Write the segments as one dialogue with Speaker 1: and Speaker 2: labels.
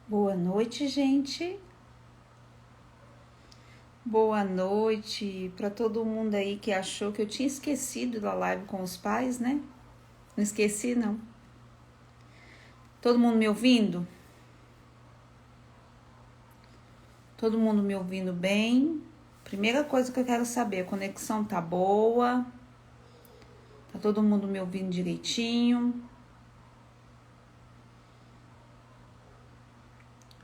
Speaker 1: Boa noite, gente. Boa noite para todo mundo aí que achou que eu tinha esquecido da live com os pais, né? Não esqueci, não. Todo mundo me ouvindo? Todo mundo me ouvindo bem? Primeira coisa que eu quero saber, a conexão tá boa? Tá todo mundo me ouvindo direitinho?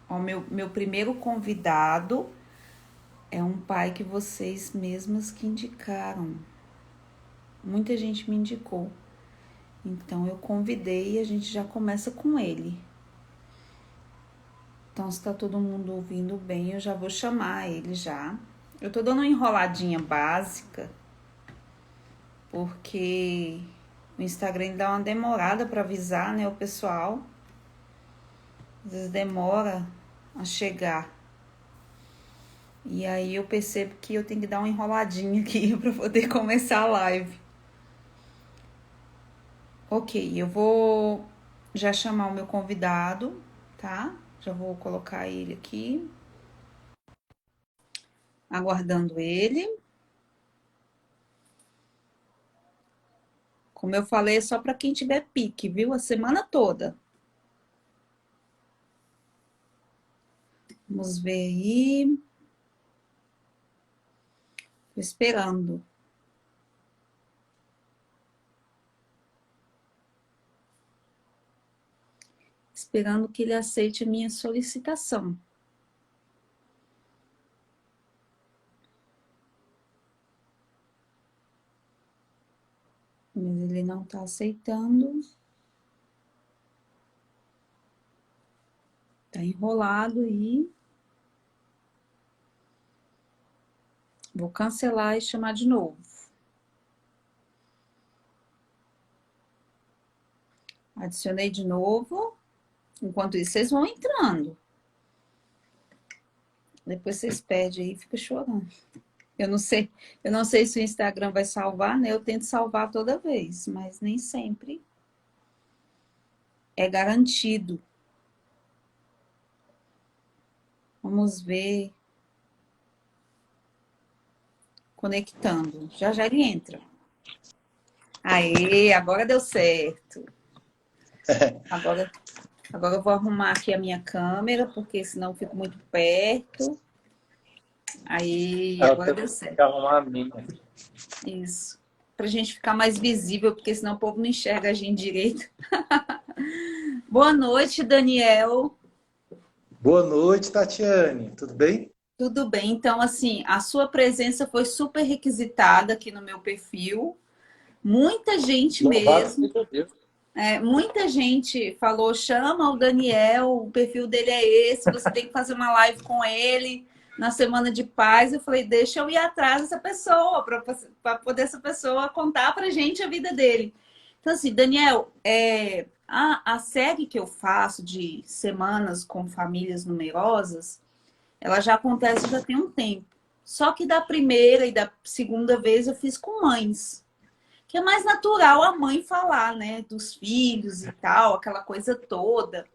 Speaker 1: Ó, meu primeiro convidado é um pai que vocês mesmas que indicaram. Muita gente me indicou. Então eu convidei e a gente já começa com ele. Então, se tá todo mundo ouvindo bem, eu já vou chamar ele já. Eu tô dando uma enroladinha básica, porque o Instagram dá uma demorada para avisar, né, o pessoal. Às vezes demora a chegar. E aí eu percebo que eu tenho que dar uma enroladinha aqui para poder começar a live. Ok, eu vou já chamar o meu convidado, tá? Já vou colocar ele aqui, aguardando ele. Como eu falei, é só para quem tiver pique, viu? A semana toda. Vamos ver aí. Tô esperando. Esperando que ele aceite a minha solicitação. Mas ele não está aceitando. Tá enrolado aí. Vou cancelar e chamar de novo. Adicionei de novo. Enquanto isso, vocês vão entrando. Depois vocês pedem aí e fica chorando. Eu não sei se o Instagram vai salvar, né? Eu tento salvar toda vez, mas nem sempre é garantido. Vamos ver. Conectando. Já já ele entra. Aê, agora deu certo. Agora, agora eu vou arrumar aqui a minha câmera, porque senão eu fico muito perto. Aí,
Speaker 2: Eu
Speaker 1: agora
Speaker 2: tenho
Speaker 1: deu
Speaker 2: que
Speaker 1: certo.
Speaker 2: arrumar a minha.
Speaker 1: Isso. Pra gente ficar mais visível, porque senão o povo não enxerga a gente direito. Boa noite, Daniel.
Speaker 2: Boa noite, Tatiane. Tudo bem?
Speaker 1: Tudo bem? Então, assim, a sua presença foi super requisitada aqui no meu perfil. Muita gente
Speaker 2: Louvado
Speaker 1: mesmo.
Speaker 2: seja Deus.
Speaker 1: Muita gente falou, chama o Daniel, o perfil dele é esse, você tem que fazer uma live com ele na Semana de Paz. Eu falei, deixa eu ir atrás dessa pessoa, para poder essa pessoa contar pra gente a vida dele. Então, assim, Daniel, a série que eu faço de semanas com famílias numerosas, ela já acontece já tem um tempo. Só que da primeira e da segunda vez eu fiz com mães, que é mais natural a mãe falar, né, dos filhos e tal, aquela coisa toda.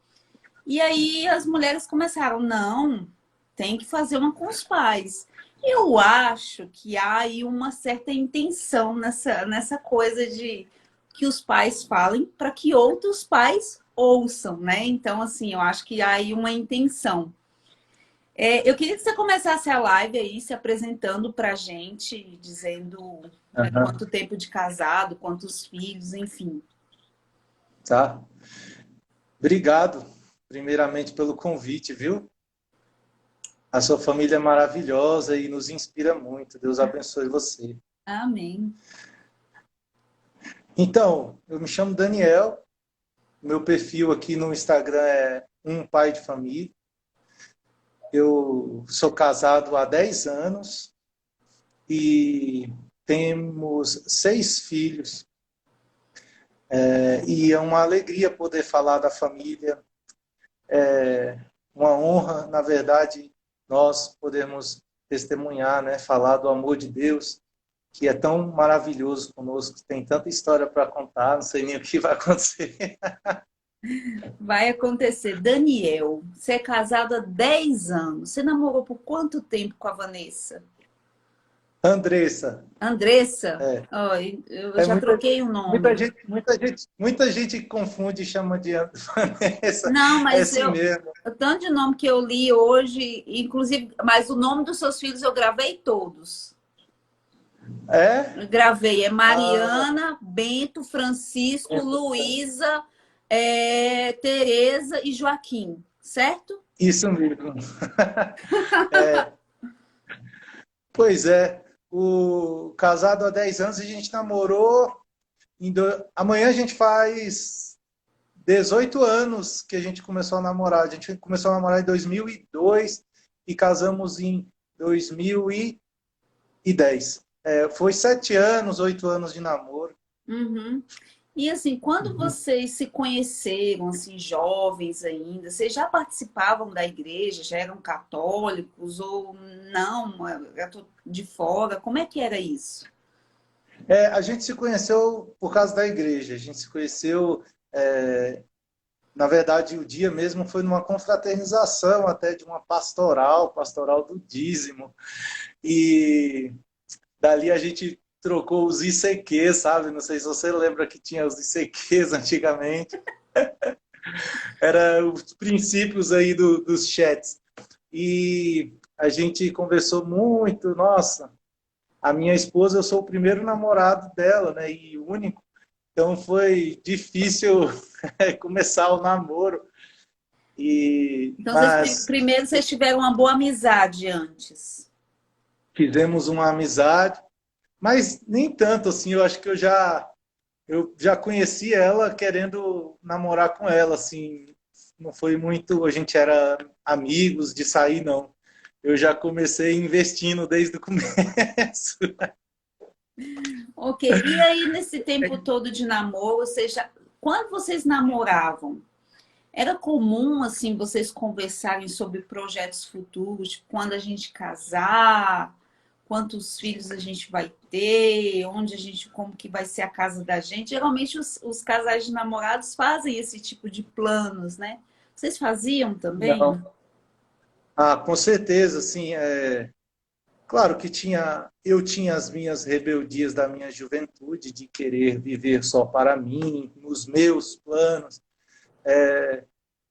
Speaker 1: E aí as mulheres começaram, não, tem que fazer uma com os pais. Eu acho que há aí uma certa intenção nessa coisa de que os pais falem para que outros pais ouçam, né? Então, assim, eu acho que há aí uma intenção. Eu queria que você começasse a live aí se apresentando para a gente, dizendo, né,
Speaker 2: Aham.
Speaker 1: quanto tempo de casado, quantos filhos, enfim.
Speaker 2: Tá. Obrigado, primeiramente, pelo convite, viu? A sua família é maravilhosa e nos inspira muito. Deus abençoe você.
Speaker 1: Amém.
Speaker 2: Então, eu me chamo Daniel. Meu perfil aqui no Instagram é Um Pai de Família. Eu sou casado há 10 anos e temos 6 filhos. E é uma alegria poder falar da família, uma honra, na verdade, nós podermos testemunhar, né, falar do amor de Deus, que é tão maravilhoso conosco, tem tanta história para contar, não sei nem o que vai acontecer.
Speaker 1: Vai acontecer. Daniel, você é casado há 10 anos. Você namorou por quanto tempo com a Vanessa?
Speaker 2: Andressa,
Speaker 1: Andressa?
Speaker 2: é,
Speaker 1: Ó, eu
Speaker 2: é
Speaker 1: já troquei o
Speaker 2: muita
Speaker 1: nome.
Speaker 2: gente, muita gente, muita gente confunde e chama de Vanessa.
Speaker 1: Não,
Speaker 2: É
Speaker 1: mas
Speaker 2: assim
Speaker 1: eu.
Speaker 2: mesmo.
Speaker 1: O tanto de nome que eu li hoje, inclusive, mas o nome dos seus filhos eu gravei todos.
Speaker 2: É?
Speaker 1: Eu gravei, é
Speaker 2: Ah,
Speaker 1: Mariana, Bento, Francisco,
Speaker 2: é,
Speaker 1: Luísa, Tereza e Joaquim, certo?
Speaker 2: isso mesmo. Pois é, o casado há 10 anos, a gente namorou. Amanhã a gente faz 18 anos que a gente começou a namorar. A gente começou a namorar em 2002 e casamos em 2010. Foi 7 anos, 8 anos de namoro.
Speaker 1: Uhum. E assim, quando
Speaker 2: Uhum.
Speaker 1: vocês se conheceram, assim, jovens ainda, vocês já participavam da igreja, já eram católicos ou não? Eu tô de fora. Como é que era isso?
Speaker 2: A gente se conheceu por causa da igreja. A gente se conheceu, é, na verdade, o dia mesmo foi numa confraternização até de uma pastoral, pastoral do dízimo. E dali a gente trocou os ICQ, sabe? Não sei se você lembra que tinha os ICQs antigamente. Era os princípios aí dos chats. E a gente conversou muito, nossa, a minha esposa, eu sou o primeiro namorado dela, né? E único. Então foi difícil começar o namoro.
Speaker 1: Então,
Speaker 2: Mas
Speaker 1: primeiro vocês tiveram uma boa amizade antes.
Speaker 2: fizemos uma amizade, mas nem tanto assim. Eu acho que eu já conheci ela querendo namorar com ela, assim. Não foi muito, a gente era amigos de sair, não. Eu já comecei investindo desde o começo.
Speaker 1: Ok. E aí, nesse tempo todo de namoro, quando vocês namoravam, era comum, assim, vocês conversarem sobre projetos futuros, tipo, quando a gente casar, quantos filhos a gente vai ter, onde a gente, como que vai ser a casa da gente. Geralmente os casais de namorados fazem esse tipo de planos, né? Vocês faziam também?
Speaker 2: Não. Ah, com certeza, assim, claro que eu tinha as minhas rebeldias da minha juventude, de querer viver só para mim, nos meus planos,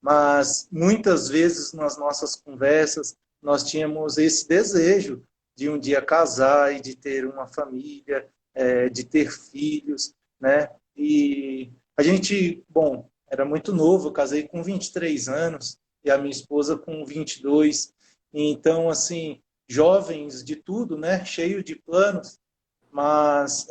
Speaker 2: mas muitas vezes nas nossas conversas nós tínhamos esse desejo de um dia casar e de ter uma família, de ter filhos, né? E a gente, bom, era muito novo, eu casei com 23 anos e a minha esposa com 22. Então, assim, jovens de tudo, né? Cheio de planos, mas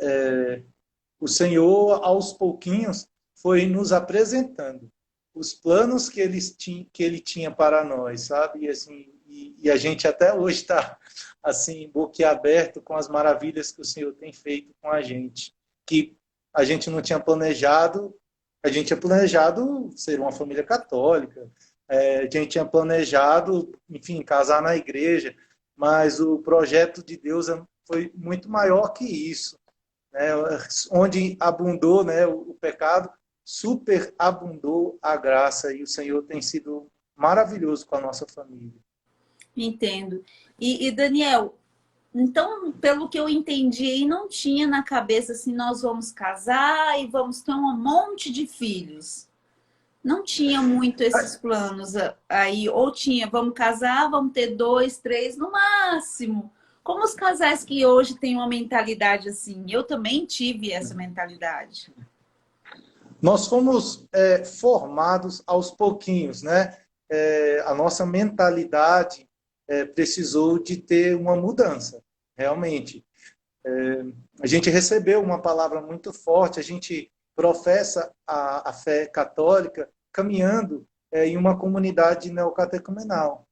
Speaker 2: o Senhor, aos pouquinhos, foi nos apresentando os planos que ele tinha para nós, sabe? E, assim, e a gente até hoje está assim, boquiaberto com as maravilhas que o Senhor tem feito com a gente, que a gente não tinha planejado, a gente tinha planejado ser uma família católica, a gente tinha planejado, enfim, casar na igreja, mas o projeto de Deus foi muito maior que isso, né? Onde abundou, né, o pecado, superabundou a graça e o Senhor tem sido maravilhoso com a nossa família.
Speaker 1: Entendo. E Daniel, então, pelo que eu entendi, aí não tinha na cabeça assim, nós vamos casar e vamos ter um monte de filhos. Não tinha muito esses planos aí, ou tinha, vamos casar, vamos ter dois, três no máximo. Como os casais que hoje têm uma mentalidade assim, eu também tive essa mentalidade.
Speaker 2: Nós fomos formados aos pouquinhos, né? A nossa mentalidade precisou de ter uma mudança, realmente. A gente recebeu uma palavra muito forte, a gente professa a fé católica caminhando em uma comunidade neocatecumenal.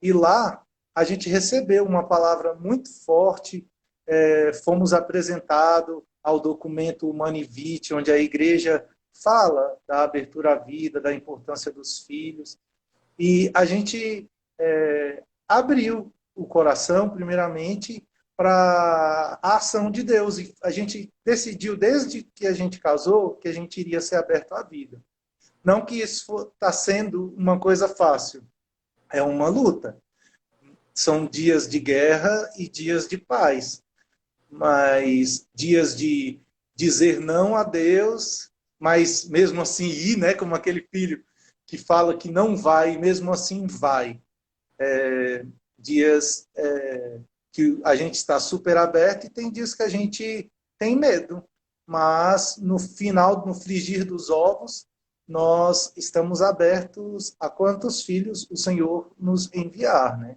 Speaker 2: E lá a gente recebeu uma palavra muito forte, fomos apresentados ao documento Humane Vitae, onde a igreja fala da abertura à vida, da importância dos filhos, e a gente abriu o coração, primeiramente, para a ação de Deus. E a gente decidiu, desde que a gente casou, que a gente iria ser aberto à vida. Não que isso está sendo uma coisa fácil, é uma luta. São dias de guerra e dias de paz, mas dias de dizer não a Deus, mas mesmo assim ir, né, como aquele filho que fala que não vai, e mesmo assim vai. Dias que a gente está super aberto e tem dias que a gente tem medo, mas no final, no frigir dos ovos, nós estamos abertos a quantos filhos o Senhor nos enviar, né?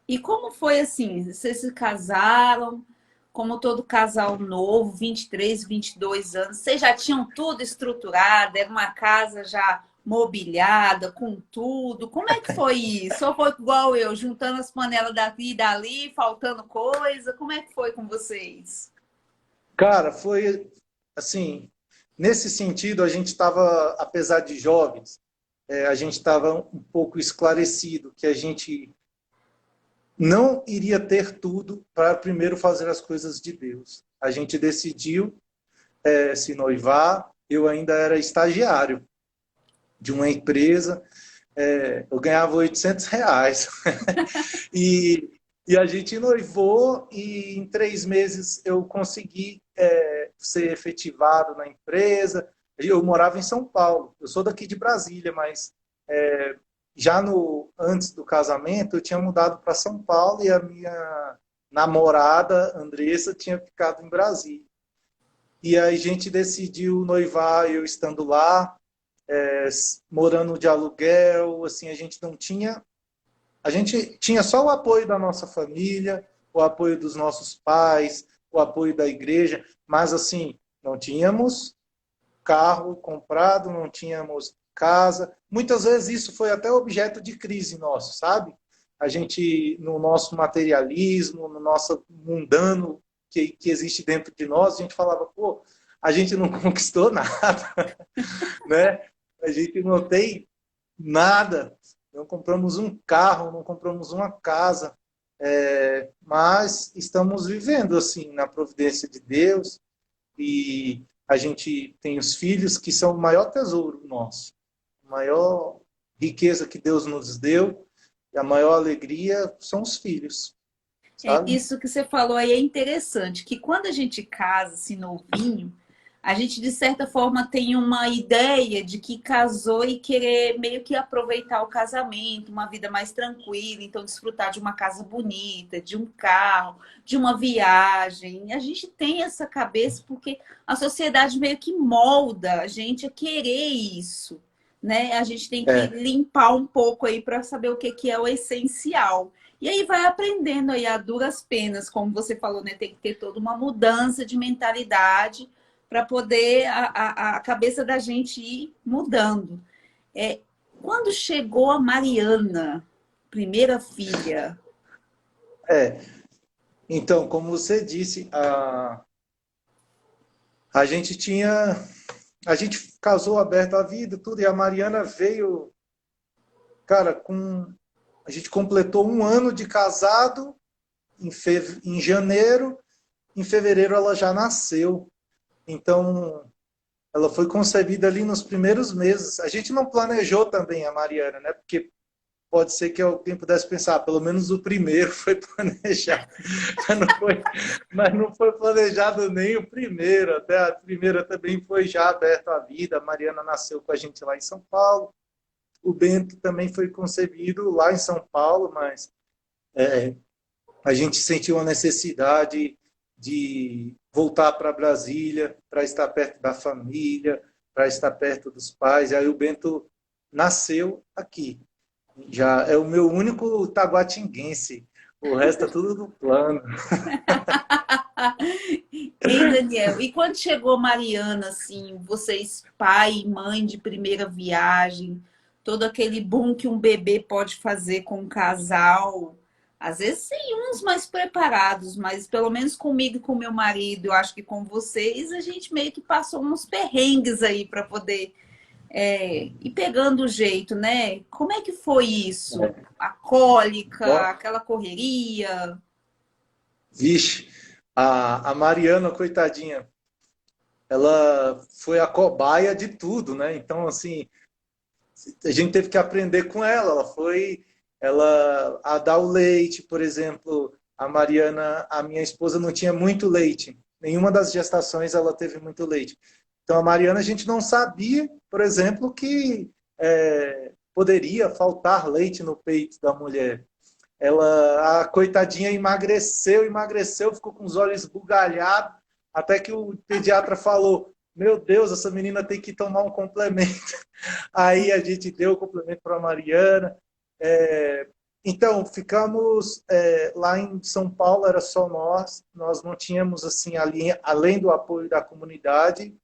Speaker 1: E como foi assim? Vocês se casaram, como todo casal novo, 23, 22 anos, vocês já tinham tudo estruturado, era uma casa já mobiliada, com tudo. Como é que foi isso? Ou foi igual eu, juntando as panelas daqui e dali, faltando coisa? Como é que foi com vocês?
Speaker 2: Cara, foi assim, nesse sentido a gente estava, apesar de jovens, a gente estava um pouco esclarecido que a gente não iria ter tudo para primeiro fazer as coisas de Deus. A gente decidiu se noivar, eu ainda era estagiário de uma empresa, eu ganhava R$ 800. E a gente noivou e em 3 meses eu consegui ser efetivado na empresa. Eu morava em São Paulo, eu sou daqui de Brasília, mas já antes do casamento eu tinha mudado para São Paulo e a minha namorada, Andressa, tinha ficado em Brasília. E aí a gente decidiu noivar, eu estando lá, morando de aluguel, assim, a gente tinha só o apoio da nossa família, o apoio dos nossos pais, o apoio da igreja, mas assim, não tínhamos carro comprado, não tínhamos casa. Muitas vezes isso foi até objeto de crise nosso, sabe? A gente, no nosso materialismo, no nosso mundano que existe dentro de nós, a gente falava, pô, a gente não conquistou nada, né? A gente não tem nada, não compramos um carro, não compramos uma casa, mas estamos vivendo assim na providência de Deus e a gente tem os filhos que são o maior tesouro nosso, a maior riqueza que Deus nos deu e a maior alegria são os filhos,
Speaker 1: É,
Speaker 2: sabe?
Speaker 1: isso que você falou aí é interessante, que quando a gente casa, assim, novinho, a gente, de certa forma, tem uma ideia de que casou e querer meio que aproveitar o casamento, uma vida mais tranquila, então desfrutar de uma casa bonita, de um carro, de uma viagem. A gente tem essa cabeça porque a sociedade meio que molda a gente a querer isso, né? A gente tem que
Speaker 2: É,
Speaker 1: limpar um pouco aí para saber o que é o essencial. E aí vai aprendendo aí a duras penas, como você falou, né? Tem que ter toda uma mudança de mentalidade para poder a cabeça da gente ir mudando. Quando chegou a Mariana, primeira filha,
Speaker 2: é. Então, como você disse, a gente tinha, a gente casou aberto à vida, tudo, e a Mariana veio, cara, a gente completou um ano de casado em janeiro, em fevereiro ela já nasceu. Então, ela foi concebida ali nos primeiros meses. A gente não planejou também a Mariana, né? Porque pode ser que alguém pudesse pensar, pelo menos o primeiro foi planejado. Mas não foi planejado nem o primeiro. Até a primeira também foi já aberta à vida. A Mariana nasceu com a gente lá em São Paulo. O Bento também foi concebido lá em São Paulo, mas a gente sentiu a necessidade de voltar para Brasília, para estar perto da família, para estar perto dos pais. E aí o Bento nasceu aqui. Já é o meu único taguatinguense. O resto é tudo do plano.
Speaker 1: hein, Daniel? E quando chegou Mariana, assim, vocês, pai e mãe de primeira viagem, todo aquele boom que um bebê pode fazer com um casal. Às vezes tem uns mais preparados, mas pelo menos comigo e com meu marido, eu acho que com vocês, a gente meio que passou uns perrengues aí para poder ir pegando o jeito, né? Como é que foi isso? A cólica,
Speaker 2: Bom,
Speaker 1: aquela correria?
Speaker 2: vixe, a Mariana, coitadinha, ela foi a cobaia de tudo, né? Então, assim, a gente teve que aprender com ela. Ela foi ela a dar o leite, por exemplo. A Mariana, a minha esposa, não tinha muito leite. Nenhuma das gestações ela teve muito leite. Então, a Mariana, a gente não sabia, por exemplo, que poderia faltar leite no peito da mulher. Ela, a coitadinha, emagreceu, emagreceu, ficou com os olhos esbugalhados, até que o pediatra falou: Meu Deus, essa menina tem que tomar um complemento. Aí a gente deu o complemento para a Mariana. É, então, ficamos lá em São Paulo, era só nós não tínhamos, assim, ali, além do apoio da comunidade,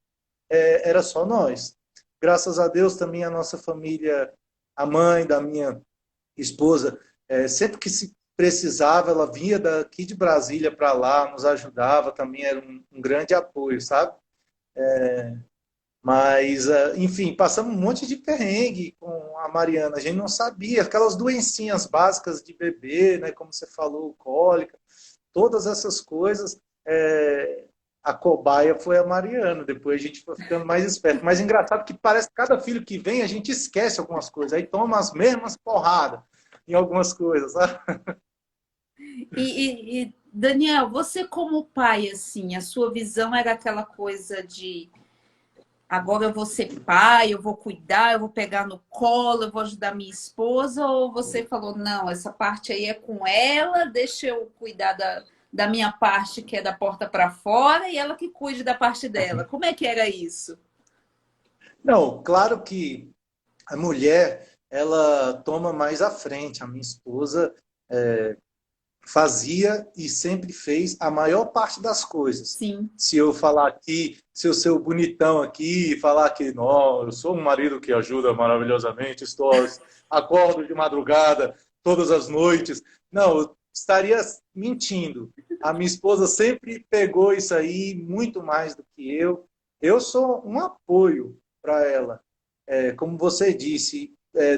Speaker 2: era só nós. Graças a Deus, também a nossa família, a mãe da minha esposa, sempre que se precisava, ela vinha daqui de Brasília para lá, nos ajudava, também era um grande apoio, sabe? Mas, enfim, passamos um monte de perrengue com a Mariana. A gente não sabia, aquelas doencinhas básicas de bebê, né? Como você falou, cólica, todas essas coisas. A cobaia foi a Mariana. Depois a gente foi ficando mais esperto. Mas engraçado que parece que cada filho que vem a gente esquece algumas coisas. Aí toma as mesmas porradas em algumas coisas, sabe?
Speaker 1: Daniel, você como pai, assim, a sua visão era aquela coisa de agora eu vou ser pai, eu vou cuidar, eu vou pegar no colo, eu vou ajudar minha esposa, ou você falou, não, essa parte aí é com ela, deixa eu cuidar da minha parte, que é da porta para fora, e ela que cuide da parte dela. Como é que era isso?
Speaker 2: Não, claro que a mulher, ela toma mais à frente. A minha esposa fazia e sempre fez a maior parte das coisas.
Speaker 1: Sim.
Speaker 2: Se eu falar aqui, se eu ser o bonitão aqui e falar que não, eu sou um marido que ajuda maravilhosamente, acordo de madrugada todas as noites, não, eu estaria mentindo. A minha esposa sempre pegou isso aí muito mais do que eu. Eu sou um apoio para ela. Como você disse,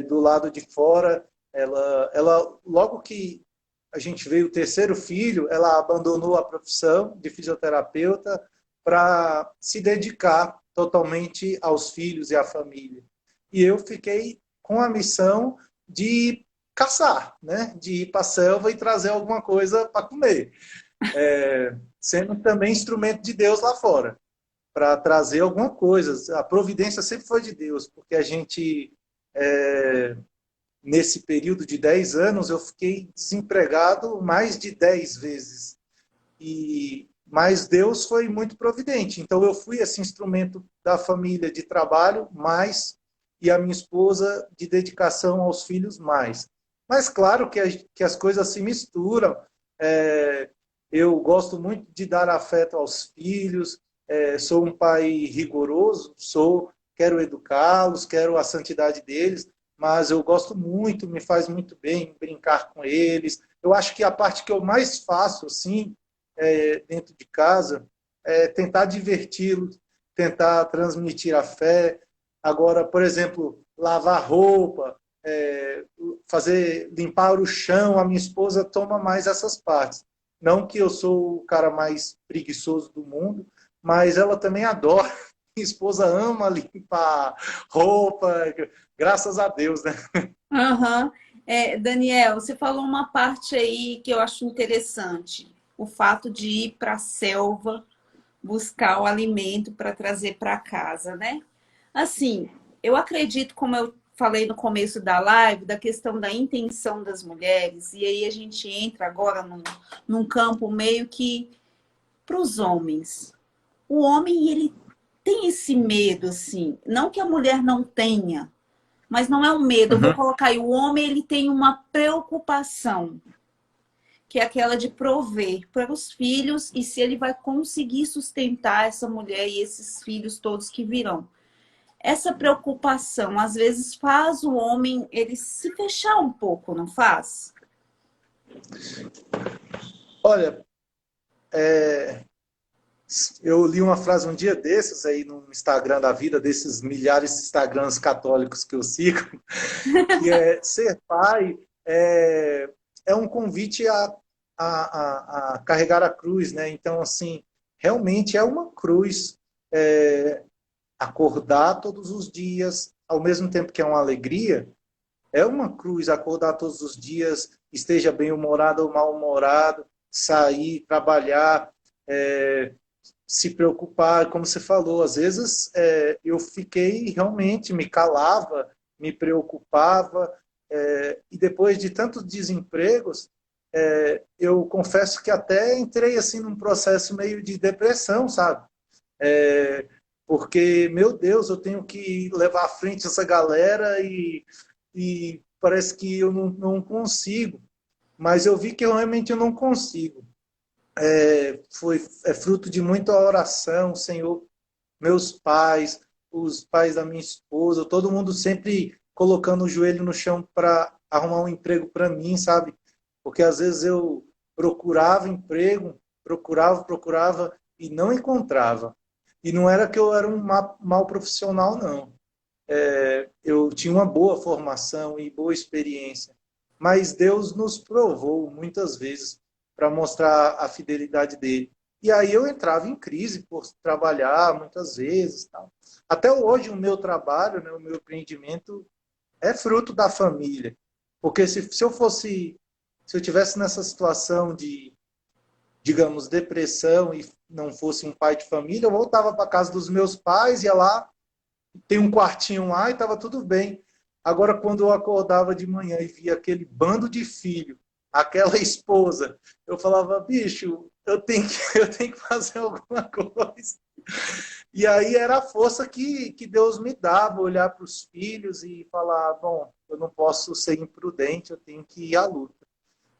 Speaker 2: do lado de fora, ela logo que a gente veio o terceiro filho, ela abandonou a profissão de fisioterapeuta para se dedicar totalmente aos filhos e à família. E eu fiquei com a missão de caçar, né? De ir para a selva e trazer alguma coisa para comer. Sendo também instrumento de Deus lá fora, para trazer alguma coisa. A providência sempre foi de Deus, porque a gente nesse período de 10 anos, eu fiquei desempregado mais de 10 vezes. Mas Deus foi muito providente. Então, eu fui esse instrumento da família de trabalho, mais, e a minha esposa de dedicação aos filhos, mais. Mas, claro que as coisas se misturam. Eu gosto muito de dar afeto aos filhos, sou um pai rigoroso, quero educá-los, quero a santidade deles, mas eu gosto muito, me faz muito bem brincar com eles. Eu acho que a parte que eu mais faço, assim, dentro de casa, é tentar diverti-los, tentar transmitir a fé. Agora, por exemplo, lavar roupa, limpar o chão, a minha esposa toma mais essas partes. Não que eu sou o cara mais preguiçoso do mundo, mas ela também adora. Minha esposa ama limpar roupa, graças a Deus, né?
Speaker 1: Uhum. Daniel, você falou uma parte aí que eu acho interessante. O fato de ir para a selva buscar o alimento para trazer para casa, né? Assim, eu acredito, como eu falei no começo da live, da questão da intenção das mulheres, e aí a gente entra agora num campo meio que para os homens. O homem, ele tem esse medo, assim, não que a mulher não tenha, mas não é um medo. Eu vou
Speaker 2: Uhum.
Speaker 1: colocar aí, o homem, ele tem uma preocupação, que é aquela de prover para os filhos e se ele vai conseguir sustentar essa mulher e esses filhos todos que virão. Essa preocupação, às vezes, faz o homem ele se fechar um pouco, não faz?
Speaker 2: Olha, eu li uma frase um dia desses aí no Instagram da vida, desses milhares de Instagrams católicos que eu sigo, que é ser pai é um convite a carregar a cruz, né? Então, assim, realmente é uma cruz. acordar todos os dias, ao mesmo tempo que é uma alegria, é uma cruz acordar todos os dias, esteja bem-humorado ou mal-humorado, sair, trabalhar, se preocupar, como você falou, às vezes eu fiquei realmente, me calava, me preocupava, e depois de tantos desempregos, eu confesso que até entrei assim num processo meio de depressão, sabe? É, Porque, meu Deus, eu tenho que levar à frente essa galera e parece que eu não consigo. Mas eu vi que eu realmente eu não consigo. É fruto de muita oração, Senhor, meus pais, os pais da minha esposa, todo mundo sempre colocando o joelho no chão para arrumar um emprego para mim, sabe? Porque às vezes eu procurava emprego, procurava e não encontrava. E não era que eu era um mau profissional, não. Eu tinha uma boa formação e boa experiência, mas Deus nos provou muitas vezes para mostrar a fidelidade dele. E aí eu entrava em crise por trabalhar muitas vezes. Tal. Até hoje o meu trabalho, né, o meu empreendimento é fruto da família. Porque se eu tivesse nessa situação de, digamos, depressão e não fosse um pai de família, eu voltava para casa dos meus pais, ia lá, tem um quartinho lá e estava tudo bem. Agora, quando eu acordava de manhã e via aquele bando de filho, aquela esposa, eu falava, bicho, eu tenho que fazer alguma coisa. E aí era a força que Deus me dava, olhar para os filhos e falar, bom, eu não posso ser imprudente, eu tenho que ir à luta.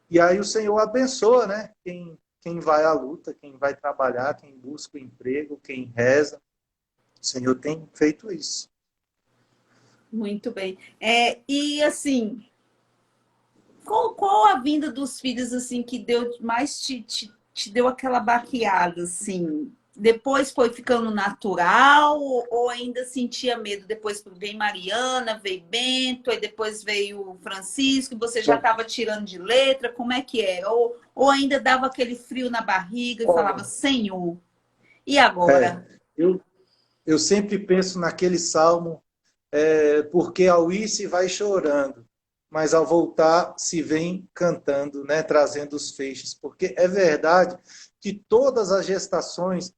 Speaker 2: E aí o Senhor abençoa, né? Quem vai à luta, quem vai trabalhar, quem busca o emprego, quem reza. O Senhor tem feito isso.
Speaker 1: Muito bem. E assim, qual a vinda dos filhos assim que deu mais te deu aquela baqueada assim? Depois foi ficando natural ou ainda sentia medo? Depois veio Mariana, veio Bento, aí depois veio Francisco, e você já estava tirando de letra, como é que é? Ou ainda dava aquele frio na barriga e falava,
Speaker 2: Olha,
Speaker 1: Senhor, e
Speaker 2: é,
Speaker 1: agora?
Speaker 2: eu, eu sempre penso naquele salmo, porque ao ir se vai chorando, mas ao voltar se vem cantando, né, trazendo os feixes. Porque é verdade que todas as gestações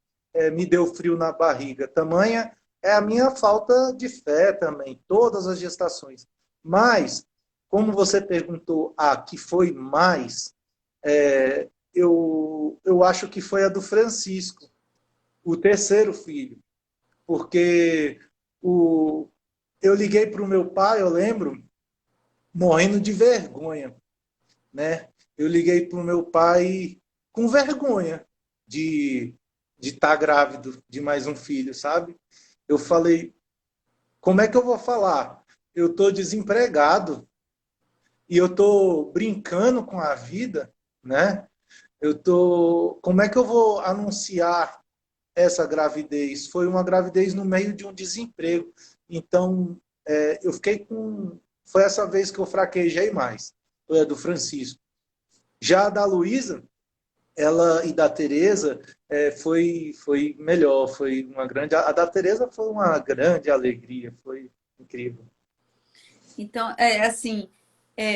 Speaker 2: me deu frio na barriga. Tamanha é a minha falta de fé também, todas as gestações. Mas, como você perguntou, que foi mais, eu acho que foi a do Francisco, o terceiro filho, porque o, eu liguei para o meu pai, eu lembro, morrendo de vergonha, né? Eu liguei para o meu pai com vergonha de estar grávido de mais um filho, sabe? Eu falei, como é que eu vou falar? Eu estou desempregado e eu estou brincando com a vida, né? Como é que eu vou anunciar essa gravidez? Foi uma gravidez no meio de um desemprego. Então, eu fiquei com. Foi essa vez que eu fraquejei mais. Foi a do Francisco. Já a da Luísa, ela e da Tereza, foi melhor. Foi uma grande. A da Tereza foi uma grande alegria. Foi incrível.
Speaker 1: Então, assim,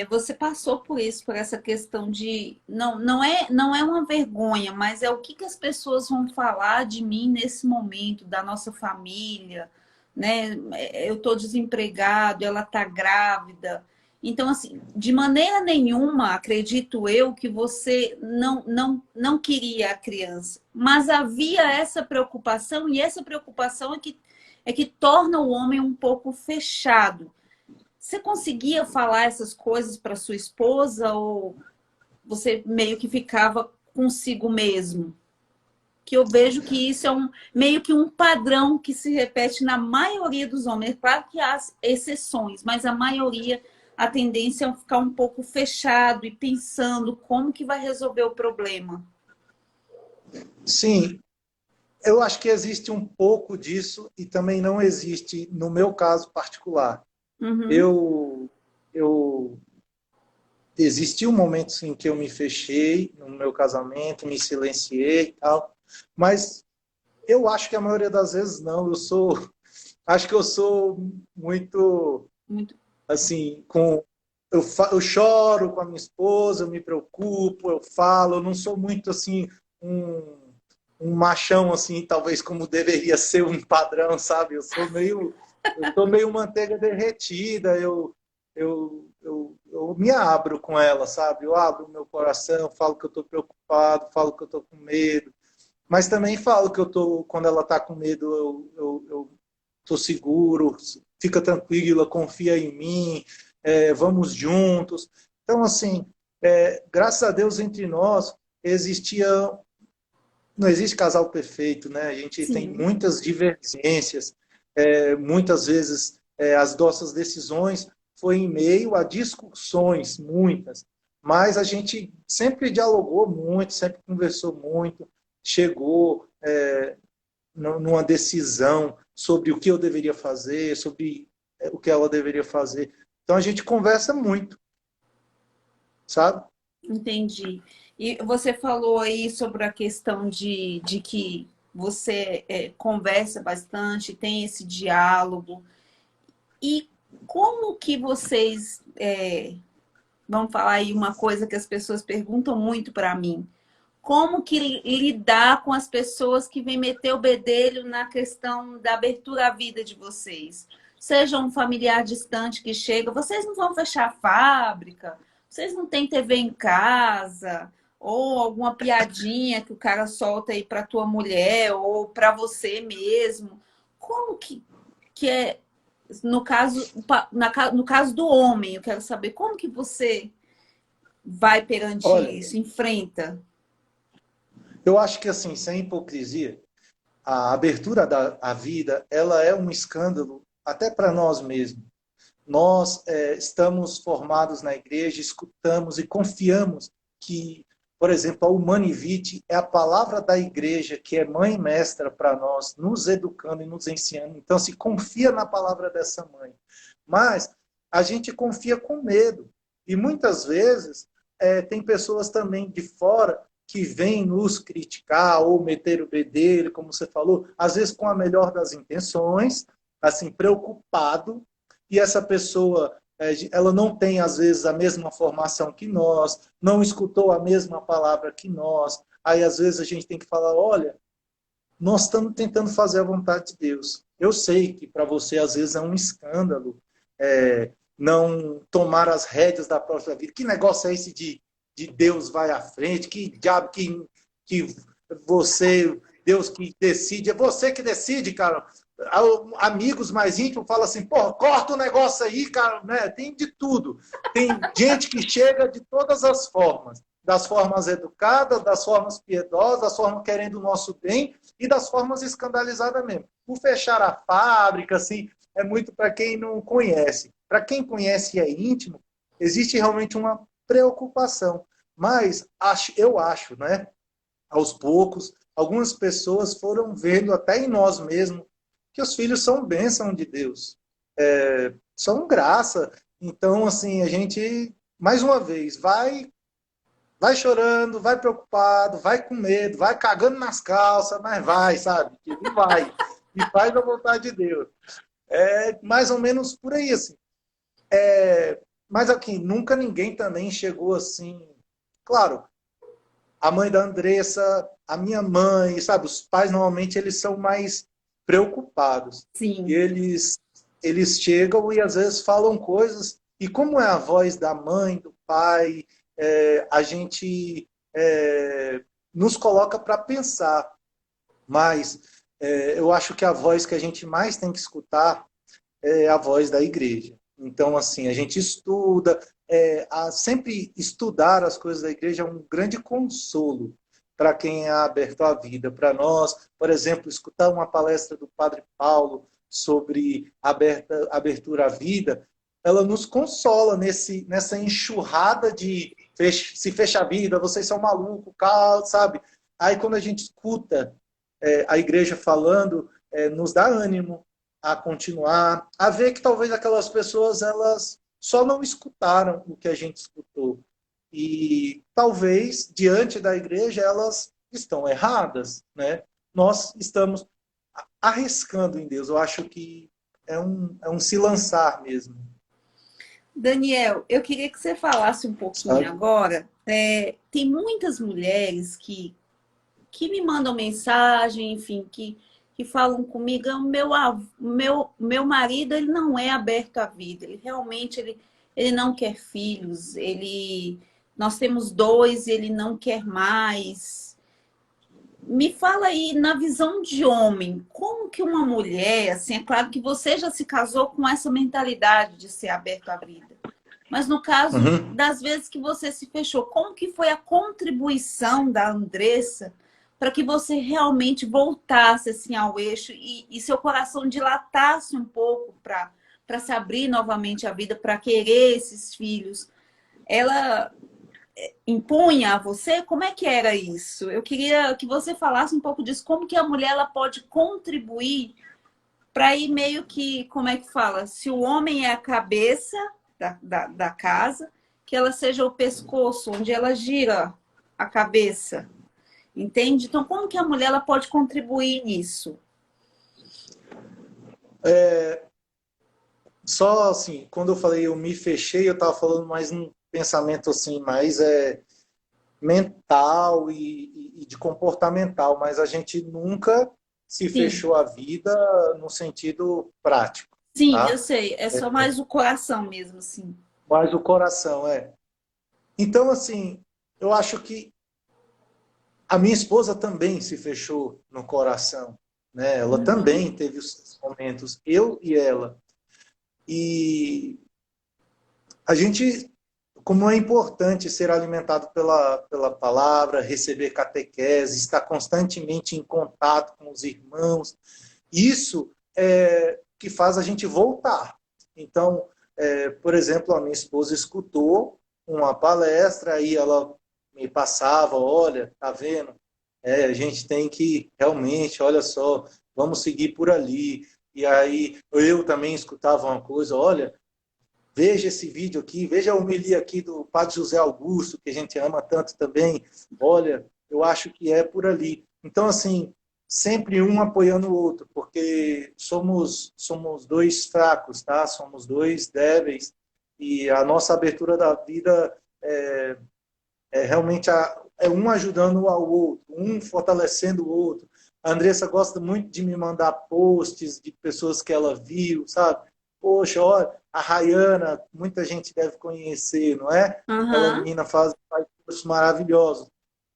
Speaker 1: você passou por isso, por essa questão de não é uma vergonha, mas é o que as pessoas vão falar de mim nesse momento, da nossa família, né? Eu estou desempregado, ela está grávida. Então, assim, de maneira nenhuma, acredito eu, que você não queria a criança, mas havia essa preocupação, e essa preocupação é que torna o homem um pouco fechado. Você conseguia falar essas coisas para sua esposa ou você meio que ficava consigo mesmo? Que eu vejo que isso é meio que um padrão que se repete na maioria dos homens. Claro que há exceções, mas a maioria, a tendência é ficar um pouco fechado e pensando como que vai resolver o problema.
Speaker 2: Sim, eu acho que existe um pouco disso e também não existe no meu caso particular.
Speaker 1: Uhum.
Speaker 2: Eu, eu Existiu momentos em que eu me fechei no meu casamento, me silenciei e tal, mas Eu acho que a maioria das vezes não. Acho que eu sou muito,
Speaker 1: Muito.
Speaker 2: assim, eu choro com a minha esposa, eu me preocupo, eu falo, eu não sou muito, assim, um machão, assim, talvez como deveria ser um padrão, sabe? Eu sou meio manteiga derretida, eu me abro com ela, sabe? Eu abro o meu coração, falo que eu estou preocupado, falo que eu estou com medo, mas também falo que quando ela está com medo, eu tô seguro, fica tranquila, confia em mim, vamos juntos. Então, assim, graças a Deus entre nós existia, não existe casal perfeito, né? A gente tem
Speaker 1: Sim,
Speaker 2: muitas divergências, muitas vezes as nossas decisões foi em meio a discussões, muitas, mas a gente sempre dialogou muito, sempre conversou muito, chegou numa decisão sobre o que eu deveria fazer, sobre o que ela deveria fazer. Então a gente conversa muito, sabe?
Speaker 1: entendi. E você falou aí sobre a questão de que você conversa bastante, tem esse diálogo. E como que vocês, vamos falar aí uma coisa que as pessoas perguntam muito para mim, como que lidar com as pessoas que vêm meter o bedelho na questão da abertura à vida de vocês? Seja um familiar distante que chega, vocês não vão fechar a fábrica, vocês não têm TV em casa, ou alguma piadinha que o cara solta aí para tua mulher ou para você mesmo. Como que é no caso, no caso do homem, eu quero saber como que você vai perante
Speaker 2: Olha,
Speaker 1: isso, enfrenta.
Speaker 2: eu acho que assim, sem hipocrisia, a abertura da a vida, ela é um escândalo até para nós mesmos. Nós estamos formados na igreja, escutamos e confiamos que, por exemplo, a Humane Vitae é a palavra da igreja, que é mãe e mestra para nós, nos educando e nos ensinando. Então, se confia na palavra dessa mãe. Mas a gente confia com medo. E muitas vezes tem pessoas também de fora que vêm nos criticar ou meter o bedelho, como você falou, às vezes com a melhor das intenções, assim, preocupado, e essa pessoa ela não tem, às vezes, a mesma formação que nós, não escutou a mesma palavra que nós. Aí, às vezes, a gente tem que falar, olha, nós estamos tentando fazer a vontade de Deus. Eu sei que para você, às vezes, é um escândalo não tomar as rédeas da própria vida. Que negócio é esse de Deus vai à frente? Que diabo que você, Deus que decide? É você que decide, cara. Amigos mais íntimos falam assim, pô, corta o negócio aí, cara, né? Tem de tudo. Tem gente que chega de todas as formas, das formas educadas, das formas piedosas, das formas querendo o nosso bem e das formas escandalizadas mesmo. Por fechar a fábrica, assim, é muito para quem não conhece. Para quem conhece e é íntimo, existe realmente uma preocupação. Mas eu acho, né? Aos poucos, algumas pessoas foram vendo até em nós mesmos que os filhos são bênção de Deus, são graça. Então, assim, a gente, mais uma vez, vai chorando, vai preocupado, vai com medo, vai cagando nas calças, mas vai, sabe? E vai. E faz a vontade de Deus. É mais ou menos por aí, assim. Mas aqui, nunca ninguém também chegou assim. Claro, a mãe da Andressa, a minha mãe, sabe? Os pais normalmente eles são mais preocupados. E
Speaker 1: Sim,
Speaker 2: eles chegam e às vezes falam coisas. E como é a voz da mãe, do pai, a gente nos coloca para pensar. Mas eu acho que a voz que a gente mais tem que escutar é a voz da igreja. Então, assim, a gente estuda, sempre estudar as coisas da igreja é um grande consolo para quem é aberto à vida. Para nós, por exemplo, escutar uma palestra do Padre Paulo sobre abertura à vida, ela nos consola nessa enxurrada de se fecha a vida, vocês são malucos, sabe? Aí quando a gente escuta a igreja falando, nos dá ânimo a continuar, a ver que talvez aquelas pessoas elas só não escutaram o que a gente escutou. E talvez, diante da igreja, elas estão erradas, né? nós estamos arriscando em Deus. Eu acho que é um se lançar mesmo,
Speaker 1: Daniel, eu queria que você falasse um pouquinho
Speaker 2: sabe?
Speaker 1: agora. Tem muitas mulheres que me mandam mensagem, enfim, que falam comigo, "Ah, meu marido ele não é aberto à vida, ele realmente ele não quer filhos, nós temos dois e ele não quer mais. Me fala aí, na visão de homem, como que uma mulher, assim, é claro que você já se casou com essa mentalidade de ser aberto à vida, mas no caso
Speaker 2: Uhum.
Speaker 1: das vezes que você se fechou, como que foi a contribuição da Andressa para que você realmente voltasse assim ao eixo e seu coração dilatasse um pouco para se abrir novamente à vida, para querer esses filhos? Ela impunha a você? Como é que era isso? Eu queria que você falasse um pouco disso, como que a mulher ela pode contribuir para ir meio que, como é que fala? Se o homem é a cabeça da casa, que ela seja o pescoço, onde ela gira a cabeça. Entende? Então, como que a mulher ela pode contribuir nisso?
Speaker 2: Só assim, quando eu falei eu me fechei, eu estava falando mais um pensamento assim, mais mental e de comportamental, mas a gente nunca se
Speaker 1: Sim,
Speaker 2: fechou a vida no sentido prático,
Speaker 1: sim, eu
Speaker 2: tá?
Speaker 1: sei. É só mais o coração mesmo, assim.
Speaker 2: Mas o coração é. Então, assim, eu acho que a minha esposa também se fechou no coração, né? Ela
Speaker 1: Uhum.
Speaker 2: também teve os seus momentos, eu e ela. E a gente, como é importante ser alimentado pela palavra, receber catequese, estar constantemente em contato com os irmãos, isso é que faz a gente voltar. Então, por exemplo, a minha esposa escutou uma palestra, aí ela me passava, olha, tá vendo? A gente tem que realmente, olha só, vamos seguir por ali. E aí eu também escutava uma coisa, olha, veja esse vídeo aqui, veja a homilia aqui do Padre José Augusto, que a gente ama tanto também. Olha, eu acho que é por ali. Então, assim, sempre um apoiando o outro, porque somos dois fracos, tá? Somos dois débeis, e a nossa abertura da vida realmente é um ajudando ao outro, um fortalecendo o outro. A Andressa gosta muito de me mandar posts de pessoas que ela viu, sabe? Poxa, olha, a Rayana, muita gente deve conhecer, não é? Aquela
Speaker 1: Aham.
Speaker 2: menina faz cursos maravilhosos.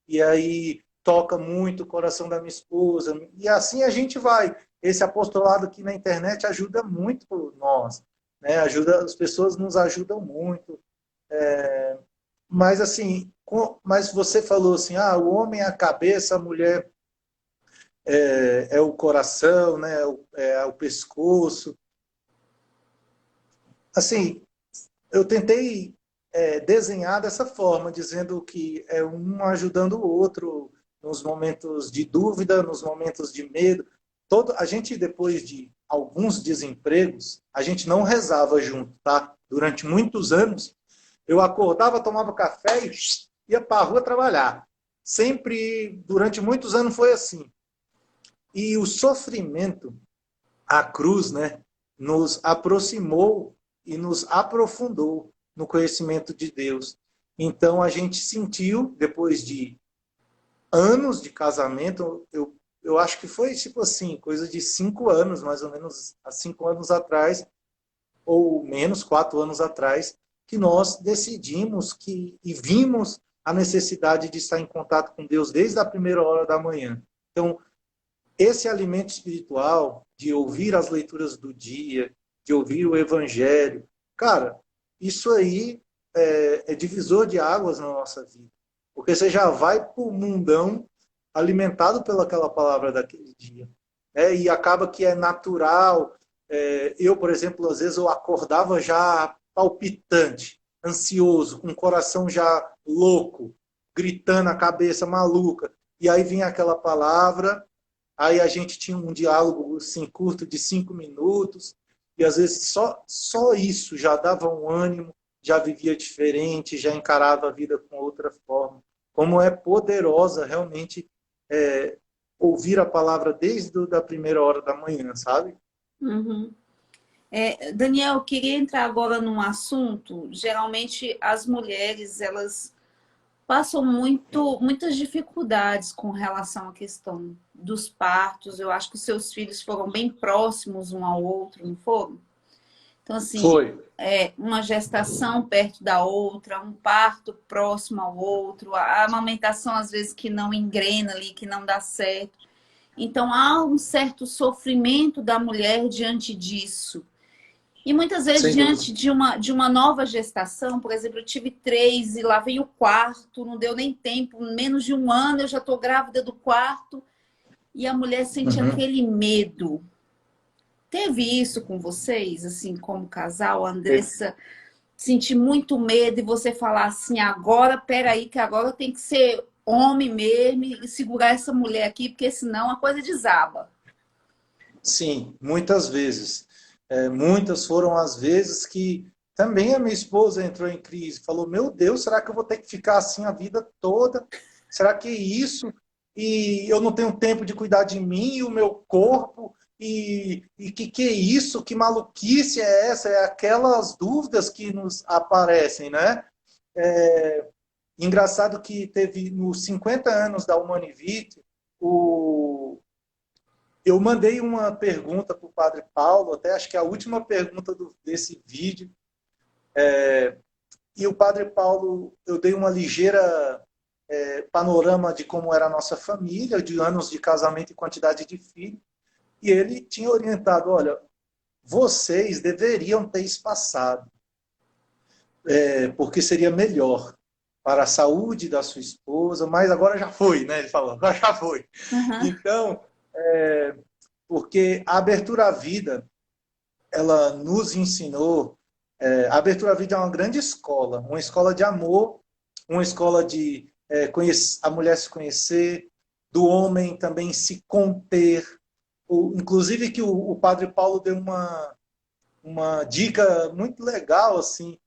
Speaker 2: E aí toca muito o coração da minha esposa. E assim a gente vai. Esse apostolado aqui na internet ajuda muito nós, né? Ajuda, as pessoas nos ajudam muito. Mas assim, mas você falou assim, o homem é a cabeça, a mulher é o coração, né? É o pescoço. Assim, eu tentei desenhar dessa forma, dizendo que é um ajudando o outro nos momentos de dúvida, nos momentos de medo. A gente, depois de alguns desempregos, a gente não rezava junto, tá? Durante muitos anos, eu acordava, tomava café e ia para a rua trabalhar. Sempre, durante muitos anos, foi assim. E o sofrimento, a cruz, né, nos aproximou e nos aprofundou no conhecimento de Deus. Então, a gente sentiu, depois de anos de casamento, eu acho que foi tipo assim, coisa de 5 anos, mais ou menos, há 5 anos atrás, ou menos, 4 anos atrás, que nós decidimos e vimos a necessidade de estar em contato com Deus desde a primeira hora da manhã. Então, esse alimento espiritual, de ouvir as leituras do dia, de ouvir o evangelho, cara, isso aí é divisor de águas na nossa vida. Porque você já vai para o mundão alimentado pelaquela palavra daquele dia. E acaba que é natural. Eu, por exemplo, às vezes eu acordava já palpitante, ansioso, com o coração já louco, gritando a cabeça maluca. E aí vinha aquela palavra, aí a gente tinha um diálogo assim, curto de 5 minutos, e às vezes só isso já dava um ânimo, já vivia diferente, já encarava a vida com outra forma. Como é poderosa realmente é, ouvir a palavra desde a primeira hora da manhã, sabe?
Speaker 1: Uhum. Daniel, eu queria entrar agora num assunto. Geralmente as mulheres, elas passam muitas dificuldades com relação à questão dos partos. Eu acho que os seus filhos foram bem próximos um ao outro, não foram? Então, assim,
Speaker 2: Foi.
Speaker 1: uma gestação perto da outra, um parto próximo ao outro, a amamentação às vezes que não engrena ali, que não dá certo. Então, há um certo sofrimento da mulher diante disso. E muitas vezes,
Speaker 2: Sem dúvida.
Speaker 1: diante de uma nova gestação, por exemplo, eu tive 3 e lá vem o quarto, não deu nem tempo, menos de um ano eu já estou grávida do quarto, e a mulher sente
Speaker 2: Uhum.
Speaker 1: aquele medo. Teve isso com vocês, assim, como casal, Andressa? Sentir muito medo e você falar assim, agora, peraí, que agora tem que ser homem mesmo e segurar essa mulher aqui, porque senão a coisa desaba.
Speaker 2: Sim, muitas vezes. Muitas foram as vezes que também a minha esposa entrou em crise. Falou, meu Deus, será que eu vou ter que ficar assim a vida toda? Será que é isso? E eu não tenho tempo de cuidar de mim e o meu corpo? E que é isso? Que maluquice é essa? É aquelas dúvidas que nos aparecem, né? Engraçado que teve nos 50 anos da Humanivite, o eu mandei uma pergunta para o Padre Paulo, até acho que é a última pergunta desse vídeo, e o Padre Paulo, eu dei uma ligeira panorama de como era a nossa família, de anos de casamento e quantidade de filhos, e ele tinha orientado, olha, vocês deveriam ter espaçado, porque seria melhor para a saúde da sua esposa, mas agora já foi, né? Ele falou, agora já foi.
Speaker 1: Uhum.
Speaker 2: Então, porque a abertura à vida, ela nos ensinou. A Abertura à Vida é uma escola de amor, uma escola de a mulher se conhecer, do homem também se conter. Inclusive que o Padre Paulo deu uma dica muito legal, assim,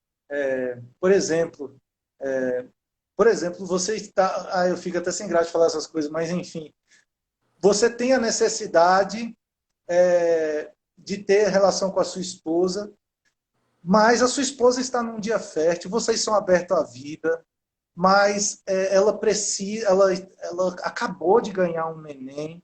Speaker 2: por exemplo, você está. Eu fico até sem graça de falar essas coisas, mas enfim, você tem a necessidade de ter relação com a sua esposa, mas a sua esposa está num dia fértil, vocês são abertos à vida, mas ela precisa, ela acabou de ganhar um neném.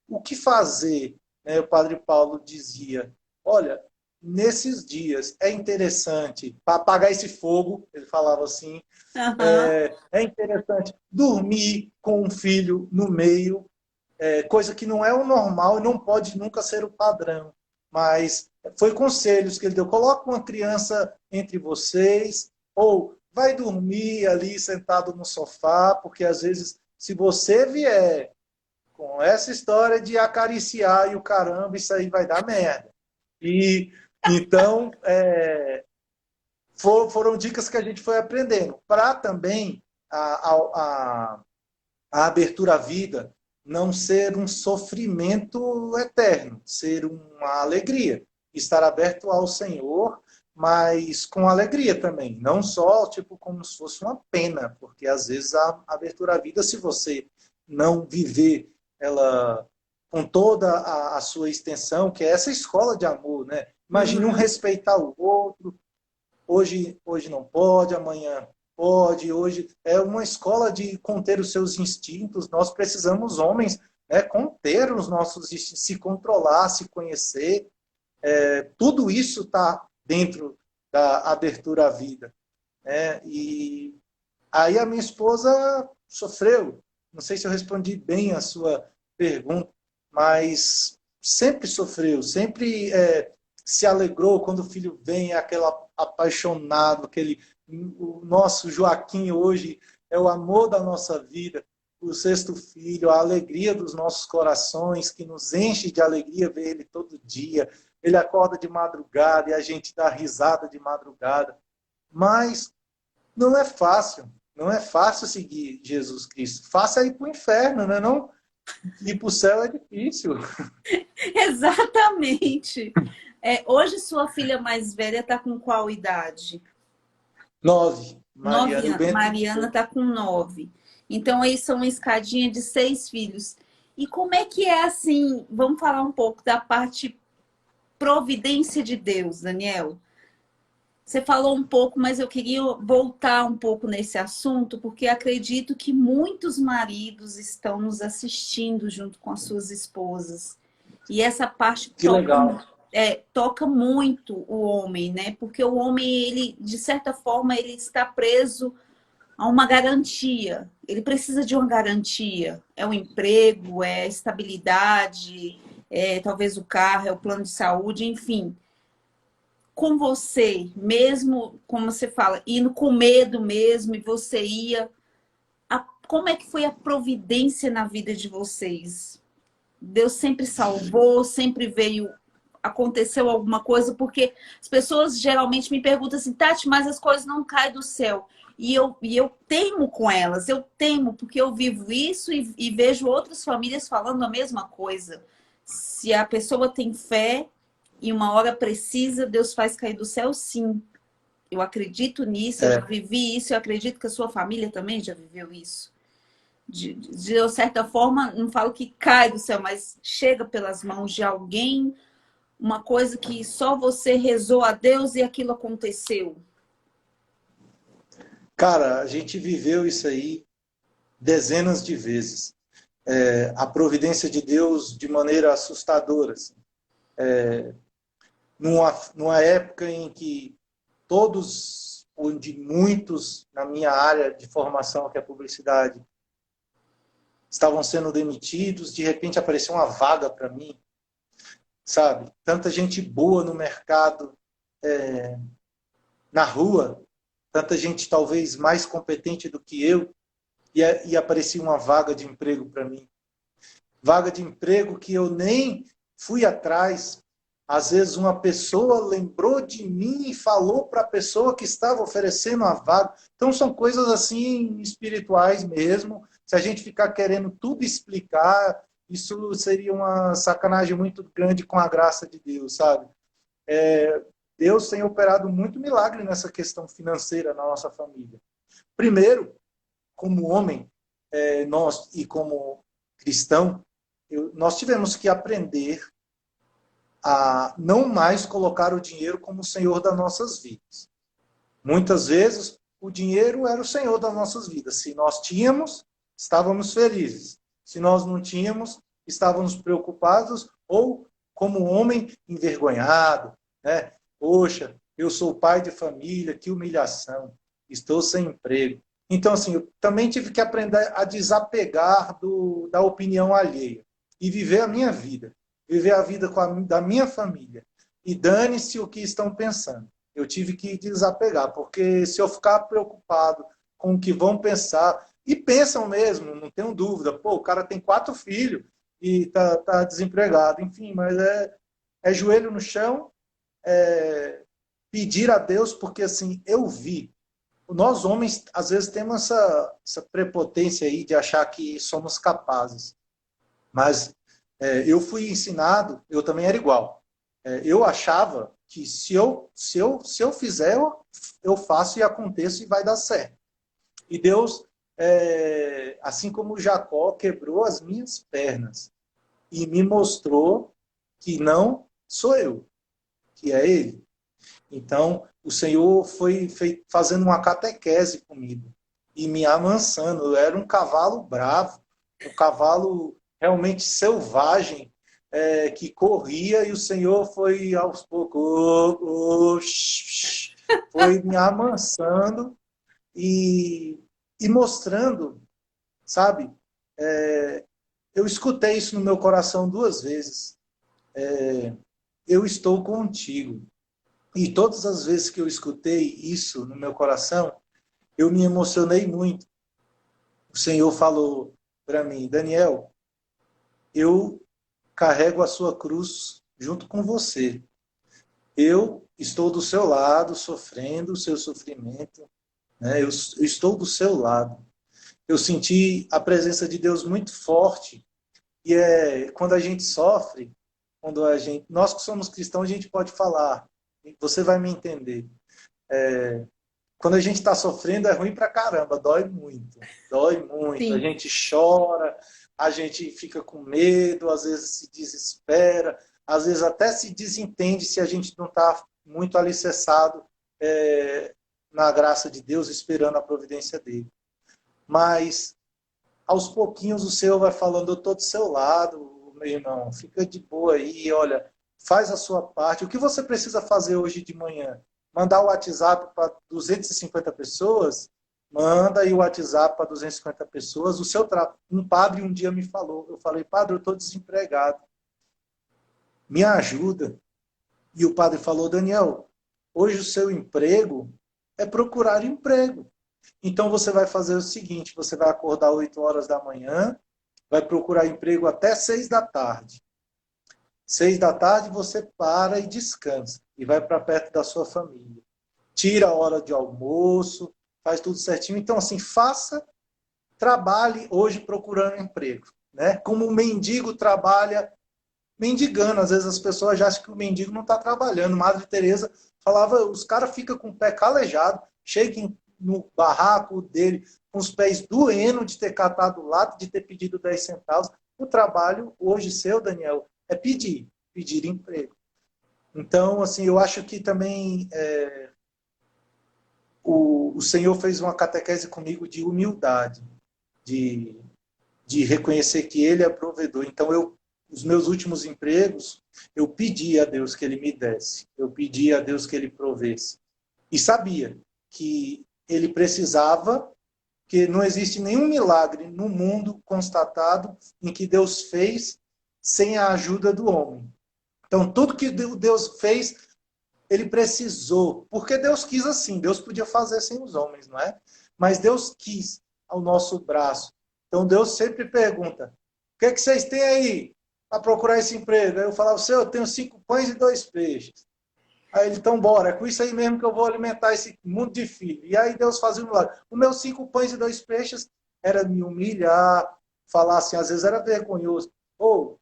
Speaker 2: O que fazer? Né? O Padre Paulo dizia: olha, nesses dias é interessante, para apagar esse fogo, ele falava assim,
Speaker 1: Uhum.
Speaker 2: é interessante dormir com um filho no meio, coisa que não é o normal e não pode nunca ser o padrão. Mas foi conselhos que ele deu. Coloca uma criança entre vocês, ou vai dormir ali sentado no sofá, porque às vezes, se você vier com essa história de acariciar e o caramba, isso aí vai dar merda. E então, foram dicas que a gente foi aprendendo. Para também a abertura à vida não ser um sofrimento eterno, ser uma alegria. Estar aberto ao Senhor, mas com alegria também. Não só tipo como se fosse uma pena, porque às vezes a abertura à vida, se você não viver ela com toda a sua extensão, que é essa escola de amor, né? Imagine um
Speaker 1: Uhum.
Speaker 2: respeitar o outro, hoje não pode, amanhã pode, hoje é uma escola de conter os seus instintos. Nós precisamos, homens, conter os nossos instintos, se controlar, se conhecer. Tudo isso está dentro da abertura à vida. E aí a minha esposa sofreu. Não sei se eu respondi bem a sua pergunta, mas sempre sofreu, sempre se alegrou quando o filho vem, é aquele apaixonado, o nosso Joaquim hoje é o amor da nossa vida, o sexto filho, a alegria dos nossos corações, que nos enche de alegria ver ele todo dia. Ele acorda de madrugada e a gente dá risada de madrugada. Mas não é fácil. Não é fácil seguir Jesus Cristo. Fácil é ir para o inferno, né? Não, ir para o céu é difícil.
Speaker 1: Exatamente. Hoje sua filha mais velha está com qual idade?
Speaker 2: 9.
Speaker 1: Nove
Speaker 2: Mariana e o
Speaker 1: anos.
Speaker 2: Bento.
Speaker 1: Mariana está com 9. Então, aí são uma escadinha de 6 filhos. E como é que é assim? Vamos falar um pouco da parte providência de Deus, Daniel. Você falou um pouco, mas eu queria voltar um pouco nesse assunto, porque acredito que muitos maridos estão nos assistindo junto com as suas esposas. E essa parte
Speaker 2: Que legal.
Speaker 1: toca muito o homem, né? Porque o homem, ele, de certa forma, ele está preso a uma garantia. Ele precisa de uma garantia. É o emprego, é a estabilidade, é talvez o carro, é o plano de saúde, enfim. Com você, mesmo, como você fala, indo com medo mesmo, e você ia. Como é que foi a providência na vida de vocês? Deus sempre salvou, sempre veio, aconteceu alguma coisa, porque as pessoas geralmente me perguntam assim, Tati, mas as coisas não caem do céu. E eu temo com elas, eu temo, porque eu vivo isso e vejo outras famílias falando a mesma coisa. Se a pessoa tem fé e uma hora precisa, Deus faz cair do céu, sim. Eu acredito nisso, eu já
Speaker 2: É,
Speaker 1: vivi isso, eu acredito que a sua família também já viveu isso. De certa forma, não falo que cai do céu, mas chega pelas mãos de alguém, uma coisa que só você rezou a Deus e aquilo aconteceu.
Speaker 2: cara, a gente viveu isso aí dezenas de vezes. A providência de Deus de maneira assustadora. Assim. Numa época em que todos, onde muitos na minha área de formação, que é publicidade, estavam sendo demitidos, de repente apareceu uma vaga para mim, sabe? Tanta gente boa no mercado, na rua, tanta gente talvez mais competente do que eu, e aparecia uma vaga de emprego para mim. Vaga de emprego que eu nem fui atrás. Às vezes uma pessoa lembrou de mim e falou para a pessoa que estava oferecendo a vaga. Então são coisas assim espirituais mesmo. Se a gente ficar querendo tudo explicar, isso seria uma sacanagem muito grande com a graça de Deus, sabe? Deus tem operado muito milagre nessa questão financeira na nossa família. Primeiro, como homem, nós e como cristão, nós tivemos que aprender a não mais colocar o dinheiro como o senhor das nossas vidas. Muitas vezes, o dinheiro era o senhor das nossas vidas. Se nós tínhamos, estávamos felizes. Se nós não tínhamos, estávamos preocupados ou, como homem, envergonhado. Né? Poxa, eu sou pai de família, que humilhação. Estou sem emprego. Então, assim, eu também tive que aprender a desapegar da opinião alheia e viver a minha vida. Viver a vida da minha família. E dane-se o que estão pensando. Eu tive que desapegar, porque se eu ficar preocupado com o que vão pensar, e pensam mesmo, não tenho dúvida, pô, o cara tem 4 filhos e tá desempregado, enfim, mas é joelho no chão, pedir a Deus, porque assim, eu vi, nós homens, às vezes, temos essa prepotência aí de achar que somos capazes, mas eu fui ensinado, eu também era igual, eu achava que se eu fizer, eu faço e aconteço e vai dar certo. E Deus, assim como Jacó, quebrou as minhas pernas e me mostrou que não sou eu, que é Ele. Então, o Senhor foi fazendo uma catequese comigo e me amansando. Eu era um cavalo bravo, um cavalo realmente selvagem, que corria, e o Senhor foi aos poucos, foi me amansando e mostrando, sabe? Eu escutei isso no meu coração 2 vezes. Eu estou contigo. E todas as vezes que eu escutei isso no meu coração, eu me emocionei muito. O Senhor falou para mim, Daniel, eu carrego a sua cruz junto com você. Eu estou do seu lado, sofrendo o seu sofrimento. Né? Eu estou do seu lado. Eu senti a presença de Deus muito forte. E quando a gente sofre, nós que somos cristãos, a gente pode falar, você vai me entender. quando a gente está sofrendo é ruim pra caramba, dói muito. Dói muito. A
Speaker 1: Sim.
Speaker 2: gente chora, a gente fica com medo, às vezes se desespera, às vezes até se desentende se a gente não está muito alicerçado na graça de Deus, esperando a providência dele. Mas aos pouquinhos o Senhor vai falando, eu estou do seu lado, meu irmão, fica de boa aí, olha, faz a sua parte. O que você precisa fazer hoje de manhã? Mandar o WhatsApp para 250 pessoas? Manda aí o WhatsApp para 250 pessoas. Um padre um dia me falou, eu falei, padre, eu estou desempregado, me ajuda. E o padre falou, Daniel, hoje o seu emprego é procurar emprego. Então você vai fazer o seguinte, você vai acordar 8 horas da manhã, vai procurar emprego até 6 da tarde. 6 da tarde você para e descansa e vai para perto da sua família. Tira a hora de almoço, faz tudo certinho. Então, assim, trabalhe hoje procurando emprego. Né? Como o mendigo trabalha mendigando. Às vezes as pessoas já acham que o mendigo não está trabalhando. Madre Teresa falava, os caras ficam com o pé calejado, chegam no barraco dele com os pés doendo de ter catado o lato, de ter pedido 10 centavos. O trabalho hoje seu, Daniel, é pedir emprego. Então, assim, eu acho que também o Senhor fez uma catequese comigo de humildade, de, de reconhecer que Ele é provedor. Então, os meus últimos empregos, eu pedi a Deus que Ele me desse. Eu pedi a Deus que Ele provesse. E sabia que Ele precisava, que não existe nenhum milagre no mundo constatado em que Deus fez sem a ajuda do homem. Então, tudo que Deus fez, Ele precisou. Porque Deus quis assim. Deus podia fazer sem os homens, não é? Mas Deus quis ao nosso braço. Então, Deus sempre pergunta, o que vocês têm aí para procurar esse emprego? Aí eu falava, Senhor, eu tenho 5 pães e 2 peixes. Aí ele, então bora, é com isso aí mesmo que eu vou alimentar esse mundo de filho. E aí Deus fazia um milagre. Os meus 5 pães e 2 peixes era me humilhar, falar assim, às vezes era vergonhoso. Ô,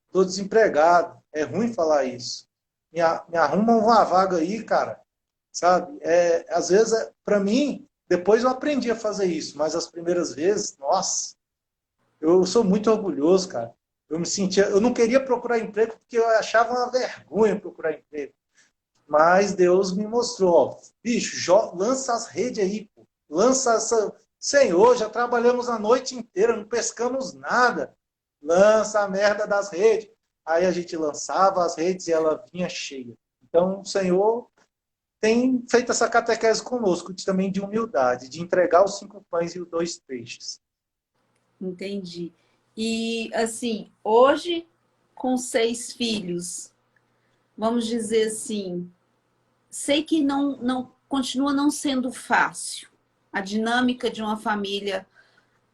Speaker 2: estou desempregado, é ruim falar isso. Me arruma uma vaga aí, cara. Sabe? Às vezes, para mim, depois eu aprendi a fazer isso, mas as primeiras vezes, nossa, eu sou muito orgulhoso, cara. Eu não queria procurar emprego porque eu achava uma vergonha procurar emprego. Mas Deus me mostrou, ó, bicho, lança as redes aí, pô. Lança essa. Senhor, já trabalhamos a noite inteira, não pescamos nada. Lança a merda das redes. Aí a gente lançava as redes e ela vinha cheia. Então, o Senhor tem feito essa catequese conosco, também de humildade, de entregar os 5 pães e os 2 peixes.
Speaker 1: Entendi. E, assim, hoje, com 6 filhos, vamos dizer assim, sei que não continua não sendo fácil. A dinâmica de uma família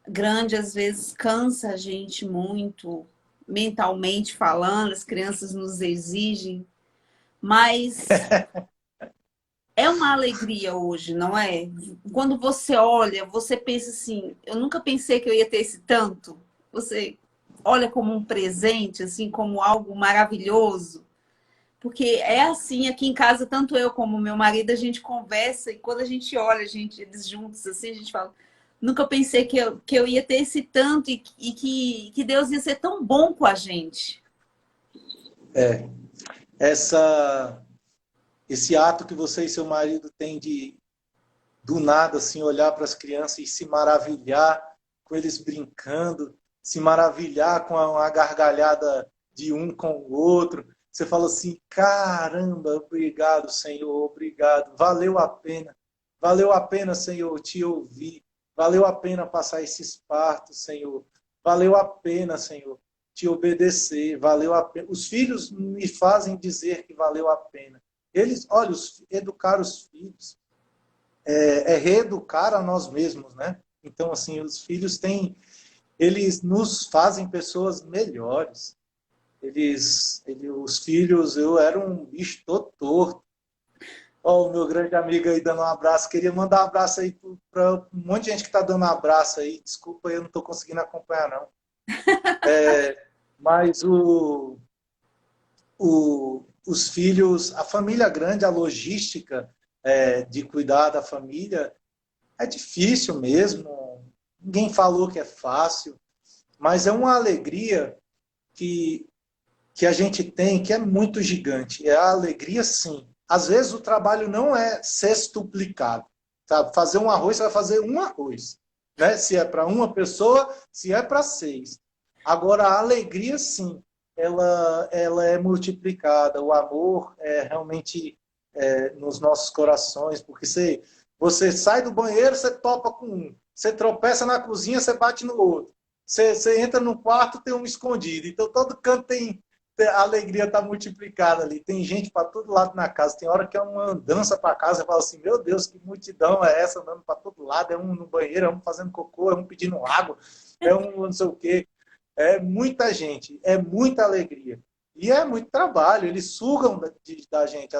Speaker 1: grande, às vezes, cansa a gente muito, mentalmente falando, as crianças nos exigem, mas é uma alegria hoje, não é? Quando você olha, você pensa assim, eu nunca pensei que eu ia ter esse tanto. Você olha como um presente, assim, como algo maravilhoso. Porque é assim, aqui em casa, tanto eu como meu marido, a gente conversa e quando a gente olha, eles juntos, assim, a gente fala, nunca pensei que eu ia ter esse tanto e que Deus ia ser tão bom com a gente.
Speaker 2: Essa, esse ato que você e seu marido têm de, do nada, assim, olhar para as crianças e se maravilhar com eles brincando, se maravilhar com a gargalhada de um com o outro. Você fala assim, caramba, obrigado, Senhor, obrigado, valeu a pena, Senhor, te ouvir, valeu a pena passar esses partos, Senhor, valeu a pena, Senhor, te obedecer, valeu a pena. Os filhos me fazem dizer que valeu a pena. Eles, olha, educar os filhos é reeducar a nós mesmos, né? Então, assim, os filhos eles nos fazem pessoas melhores. Os filhos, eu era um bicho todo torto. Ó, o meu grande amigo aí dando um abraço. Queria mandar um abraço aí para um monte de gente que está dando um abraço aí. Desculpa, eu não estou conseguindo acompanhar, não. Mas os filhos, a família grande, a logística, de cuidar da família, é difícil mesmo. Ninguém falou que é fácil, mas é uma alegria que, que a gente tem, que é muito gigante. É a alegria, sim. Às vezes o trabalho não é sextuplicado. Sabe? Fazer um arroz, você vai fazer um arroz. Né? Se é para uma pessoa, se é para 6. Agora, a alegria, sim, ela é multiplicada. O amor é realmente nos nossos corações, porque você sai do banheiro, você topa com um. Você tropeça na cozinha, você bate no outro. Você entra no quarto, tem um escondido. Então, todo canto a alegria está multiplicada ali. Tem gente para todo lado na casa. Tem hora que é uma andança para casa. Eu falo assim, meu Deus, que multidão é essa andando para todo lado? É um no banheiro, é um fazendo cocô, é um pedindo água, é um não sei o quê. É muita gente, é muita alegria. E é muito trabalho. Eles sugam da gente.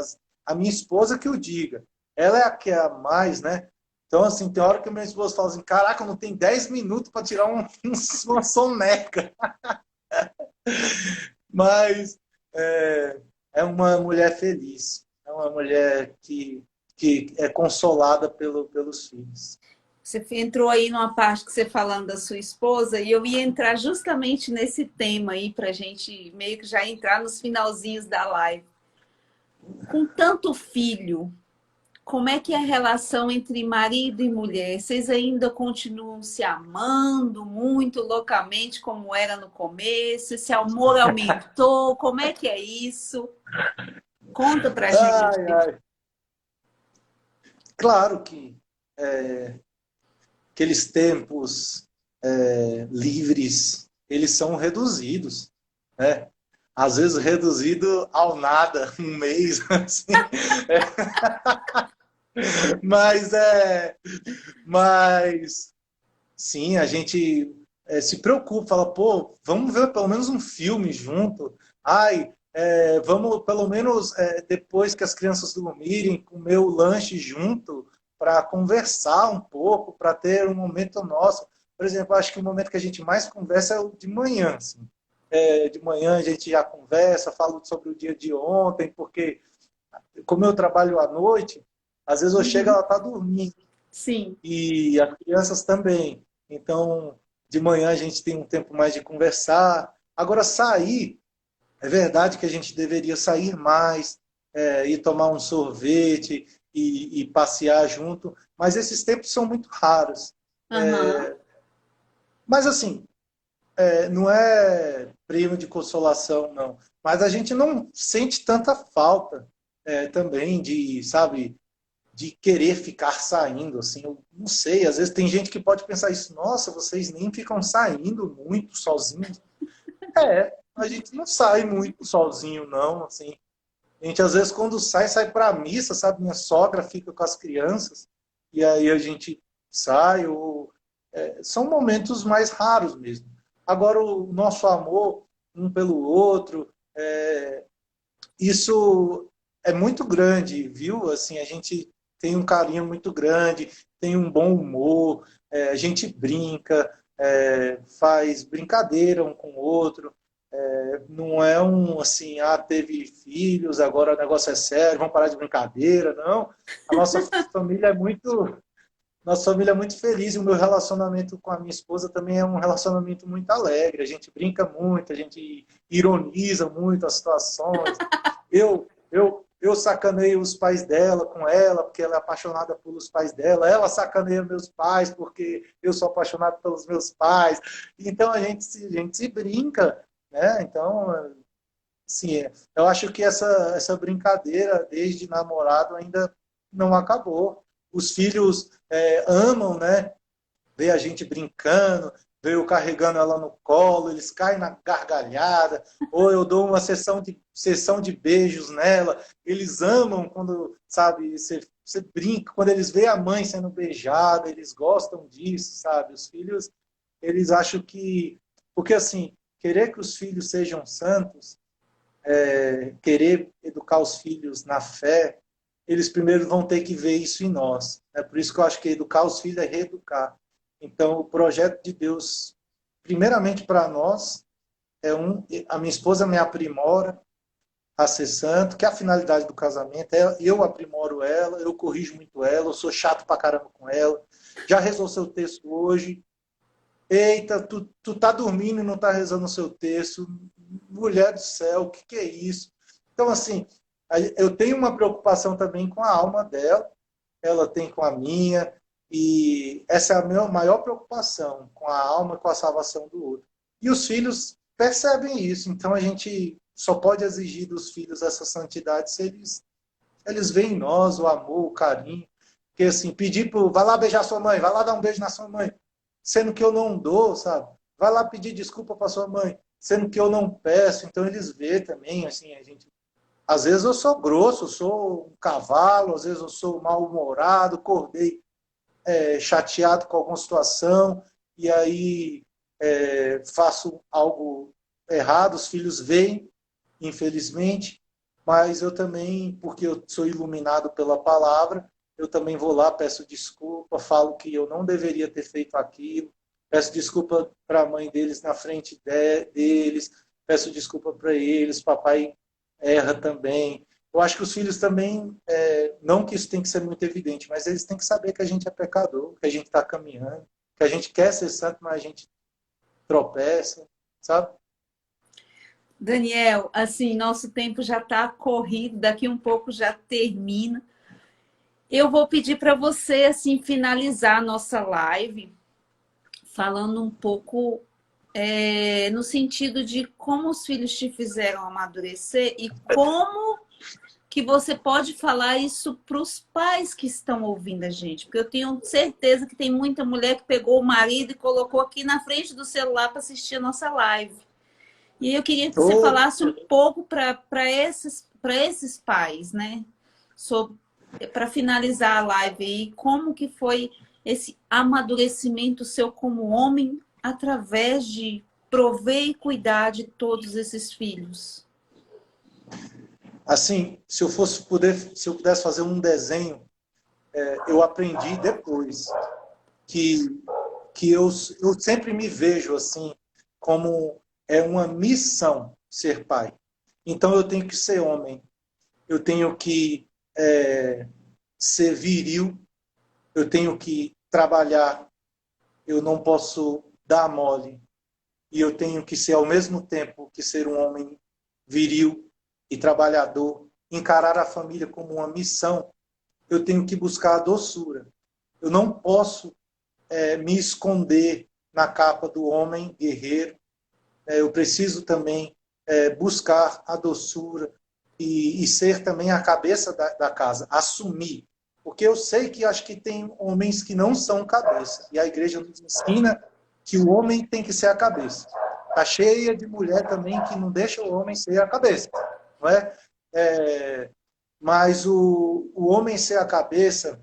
Speaker 2: A minha esposa que o diga. Ela é a que é a mais, né? Então, assim, tem hora que a minha esposa fala assim, caraca, não tem 10 minutos para tirar uma soneca. Mas é uma mulher feliz. É uma mulher que é consolada pelos filhos.
Speaker 1: Você entrou aí numa parte que você falando da sua esposa e eu ia entrar justamente nesse tema aí para a gente meio que já entrar nos finalzinhos da live. Com tanto filho, como é que é a relação entre marido e mulher? Vocês ainda continuam se amando muito loucamente como era no começo? Esse amor aumentou? Como é que é isso? Conta pra gente.
Speaker 2: Ai, ai. Claro que aqueles tempos livres, eles são reduzidos, né? Às vezes reduzido ao nada, um mês, assim. Mas, mas sim, a gente se preocupa, fala, pô, vamos ver pelo menos um filme junto. Ai, vamos pelo menos depois que as crianças dormirem, comer o lanche junto para conversar um pouco, para ter um momento nosso. Por exemplo, acho que o momento que a gente mais conversa é o de manhã. Assim. De manhã a gente já conversa, fala sobre o dia de ontem, porque como eu trabalho à noite, às vezes eu chego e ela está dormindo.
Speaker 1: Sim.
Speaker 2: E as crianças também. Então, de manhã a gente tem um tempo mais de conversar. Agora, sair, é verdade que a gente deveria sair mais, ir tomar um sorvete e passear junto, mas esses tempos são muito raros.
Speaker 1: Uhum.
Speaker 2: Mas, assim, não é prêmio de consolação, não. Mas a gente não sente tanta falta também de, sabe, de querer ficar saindo, assim, eu não sei, às vezes tem gente que pode pensar isso, nossa, vocês nem ficam saindo muito sozinhos. A gente não sai muito sozinho, não, assim. A gente, às vezes, quando sai para a missa, sabe, minha sogra fica com as crianças, e aí a gente sai, são momentos mais raros mesmo. Agora, o nosso amor um pelo outro, isso é muito grande, viu? Assim, a gente tem um carinho muito grande, tem um bom humor, a gente brinca, faz brincadeira um com o outro. Não é assim, teve filhos, agora o negócio é sério, vamos parar de brincadeira, não. A família é muito, nossa família é muito feliz e o meu relacionamento com a minha esposa também é um relacionamento muito alegre. A gente brinca muito, a gente ironiza muito as situações. Eu sacaneio os pais dela com ela, porque ela é apaixonada pelos pais dela. Ela sacaneia meus pais, porque eu sou apaixonado pelos meus pais. Então, a gente se brinca, né? Então, sim, eu acho que essa brincadeira, desde namorado, ainda não acabou. Os filhos amam, né? Ver a gente brincando, ver eu carregando ela no colo, eles caem na gargalhada, ou eu dou uma sessão de beijos nela. Eles amam quando, sabe, você brinca, quando eles veem a mãe sendo beijada, eles gostam disso, sabe? Os filhos, eles acham que... Porque, assim, querer que os filhos sejam santos, querer educar os filhos na fé, eles primeiro vão ter que ver isso em nós. É por isso que eu acho que educar os filhos é reeducar. Então, o projeto de Deus, primeiramente para nós, a minha esposa me aprimora, a ser santo, que a finalidade do casamento é eu aprimoro ela, eu corrijo muito ela, eu sou chato pra caramba com ela. Já rezou seu texto hoje? Eita, tu tá dormindo e não tá rezando o seu texto. Mulher do céu, o que é isso? Então, assim, eu tenho uma preocupação também com a alma dela, ela tem com a minha, e essa é a minha maior preocupação, com a alma, com a salvação do outro. E os filhos percebem isso, então a gente só pode exigir dos filhos essa santidade se eles veem em nós o amor, o carinho. Porque assim, pedir pro, vai lá beijar sua mãe, vai lá dar um beijo na sua mãe, sendo que eu não dou, sabe? Vai lá pedir desculpa para sua mãe, sendo que eu não peço. Então eles vê também, assim, a gente. Às vezes eu sou grosso, eu sou um cavalo, às vezes eu sou mal-humorado, acordei chateado com alguma situação, e aí faço algo errado, os filhos veem, infelizmente, mas eu também, porque eu sou iluminado pela palavra, eu também vou lá, peço desculpa, falo que eu não deveria ter feito aquilo, peço desculpa para a mãe deles na frente deles, peço desculpa para eles, papai erra também. Eu acho que os filhos também, não que isso tem que ser muito evidente, mas eles têm que saber que a gente é pecador, que a gente está caminhando, que a gente quer ser santo, mas a gente tropeça, sabe?
Speaker 1: Daniel, assim, nosso tempo já está corrido, daqui um pouco já termina. Eu vou pedir para você, assim, finalizar a nossa live falando um pouco no sentido de como os filhos te fizeram amadurecer e como que você pode falar isso para os pais que estão ouvindo a gente. Porque eu tenho certeza que tem muita mulher que pegou o marido e colocou aqui na frente do celular para assistir a nossa live. E eu queria que você
Speaker 2: Oh,
Speaker 1: falasse um pouco para esses pais, né? Para finalizar a live aí, como que foi esse amadurecimento seu como homem através de prover e cuidar de todos esses filhos?
Speaker 2: assim, se eu pudesse fazer um desenho, eu aprendi depois que, eu sempre me vejo assim, como é uma missão ser pai. Então eu tenho que ser homem, eu tenho que ser viril, eu tenho que trabalhar, eu não posso dar mole, e eu tenho que ser, ao mesmo tempo, que ser um homem viril e trabalhador, encarar a família como uma missão, eu tenho que buscar a doçura. Eu não posso me esconder na capa do homem guerreiro. Eu preciso também buscar a doçura e ser também a cabeça da casa, assumir. Porque eu sei que acho que tem homens que não são cabeça. E a igreja nos ensina que o homem tem que ser a cabeça. Está cheia de mulher também que não deixa o homem ser a cabeça. Não é? Mas o homem ser a cabeça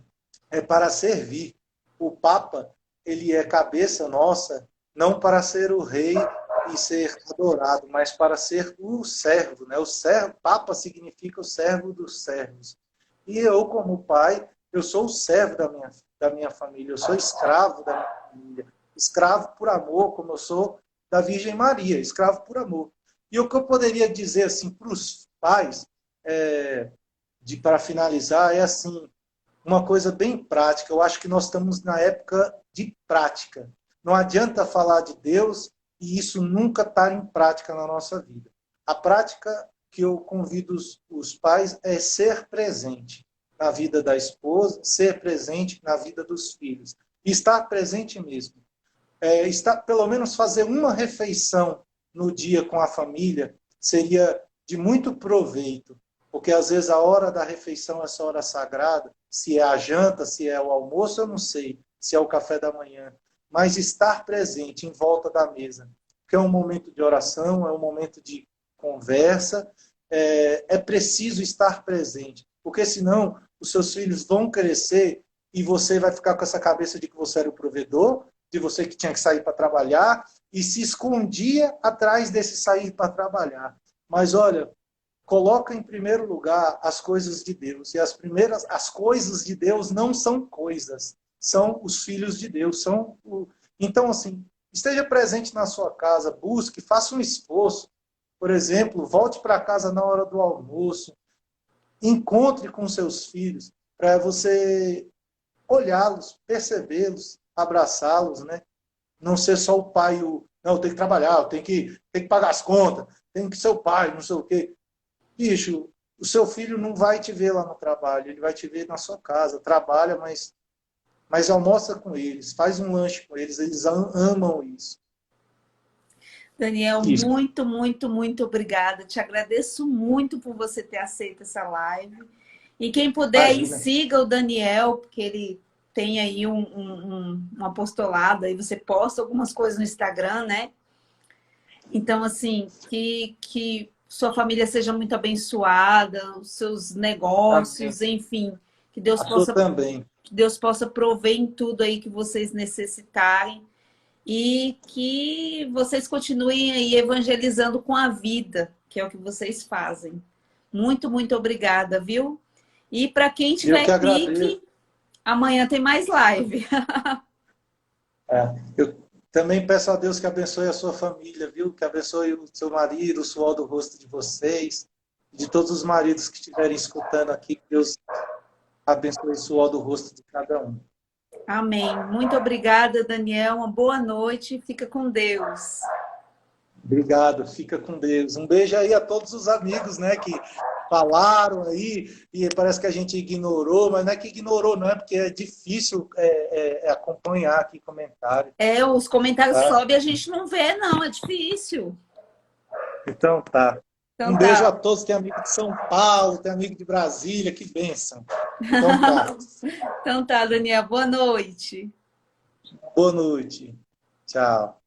Speaker 2: é para servir. O Papa, ele é cabeça nossa, não para ser o rei e ser adorado, mas para ser o servo, né? O servo, Papa significa o servo dos servos. E eu, como pai, eu sou o servo da minha família, eu sou escravo da minha família, escravo por amor, como eu sou da Virgem Maria, escravo por amor. E o que eu poderia dizer assim para os pais, para finalizar, é assim, uma coisa bem prática. Eu acho que nós estamos na época de prática. Não adianta falar de Deus e isso nunca estar em prática na nossa vida. A prática que eu convido os pais é ser presente na vida da esposa, ser presente na vida dos filhos. E estar presente mesmo. Pelo menos fazer uma refeição no dia com a família seria de muito proveito, porque às vezes a hora da refeição, essa hora sagrada, se é a janta, se é o almoço, eu não sei, se é o café da manhã, mas estar presente em volta da mesa, porque é um momento de oração, é um momento de conversa, é preciso estar presente, porque senão os seus filhos vão crescer e você vai ficar com essa cabeça de que você era o provedor, de você que tinha que sair para trabalhar, e se escondia atrás desse sair para trabalhar. Mas olha, coloca em primeiro lugar as coisas de Deus. E as coisas de Deus não são coisas, são os filhos de Deus. Então, assim, esteja presente na sua casa, busque, faça um esforço. por exemplo, volte para casa na hora do almoço, encontre com seus filhos, para você olhá-los, percebê-los, abraçá-los, né? Não ser só o pai, não, eu tenho que trabalhar, eu tenho que pagar as contas, tenho que ser o pai, não sei o quê. Bicho, o seu filho não vai te ver lá no trabalho, ele vai te ver na sua casa. Trabalha, mas almoça com eles, faz um lanche com eles, eles amam isso.
Speaker 1: Daniel,
Speaker 2: Isso.
Speaker 1: muito, muito, muito obrigada. Te agradeço muito por você ter aceito essa live. E quem puder aí,
Speaker 2: Imagina.
Speaker 1: siga o Daniel, porque ele tem aí um apostolado, aí você posta algumas coisas no Instagram, né? Então, assim, que sua família seja muito abençoada, os seus negócios,
Speaker 2: Amém.
Speaker 1: enfim,
Speaker 2: A sua também.
Speaker 1: que Deus possa prover em tudo aí que vocês necessitarem e que vocês continuem aí evangelizando com a vida, que é o que vocês fazem. Muito, muito obrigada, viu? E para quem
Speaker 2: Eu que
Speaker 1: tiver
Speaker 2: agradeço.
Speaker 1: pique, amanhã tem mais live.
Speaker 2: Eu também peço a Deus que abençoe a sua família, viu? Que abençoe o seu marido, o suor do rosto de vocês, de todos os maridos que estiverem escutando aqui, que Deus abençoe o suor do rosto de cada um.
Speaker 1: Amém. Muito obrigada, Daniel. Uma boa noite. Fica com Deus.
Speaker 2: Obrigado, fica com Deus. Um beijo aí a todos os amigos, né, que falaram aí, e parece que a gente ignorou, mas não é que ignorou, não, é porque é difícil acompanhar aqui comentário.
Speaker 1: Os comentários
Speaker 2: Tá?
Speaker 1: sobem e a gente não vê, não. É difícil.
Speaker 2: Então tá.
Speaker 1: Então
Speaker 2: Um beijo a
Speaker 1: tá.
Speaker 2: todos, tem amigo de São Paulo, tem amigo de Brasília, que bênção. Então tá.
Speaker 1: Então tá, Daniel. Boa noite.
Speaker 2: Boa noite. Tchau.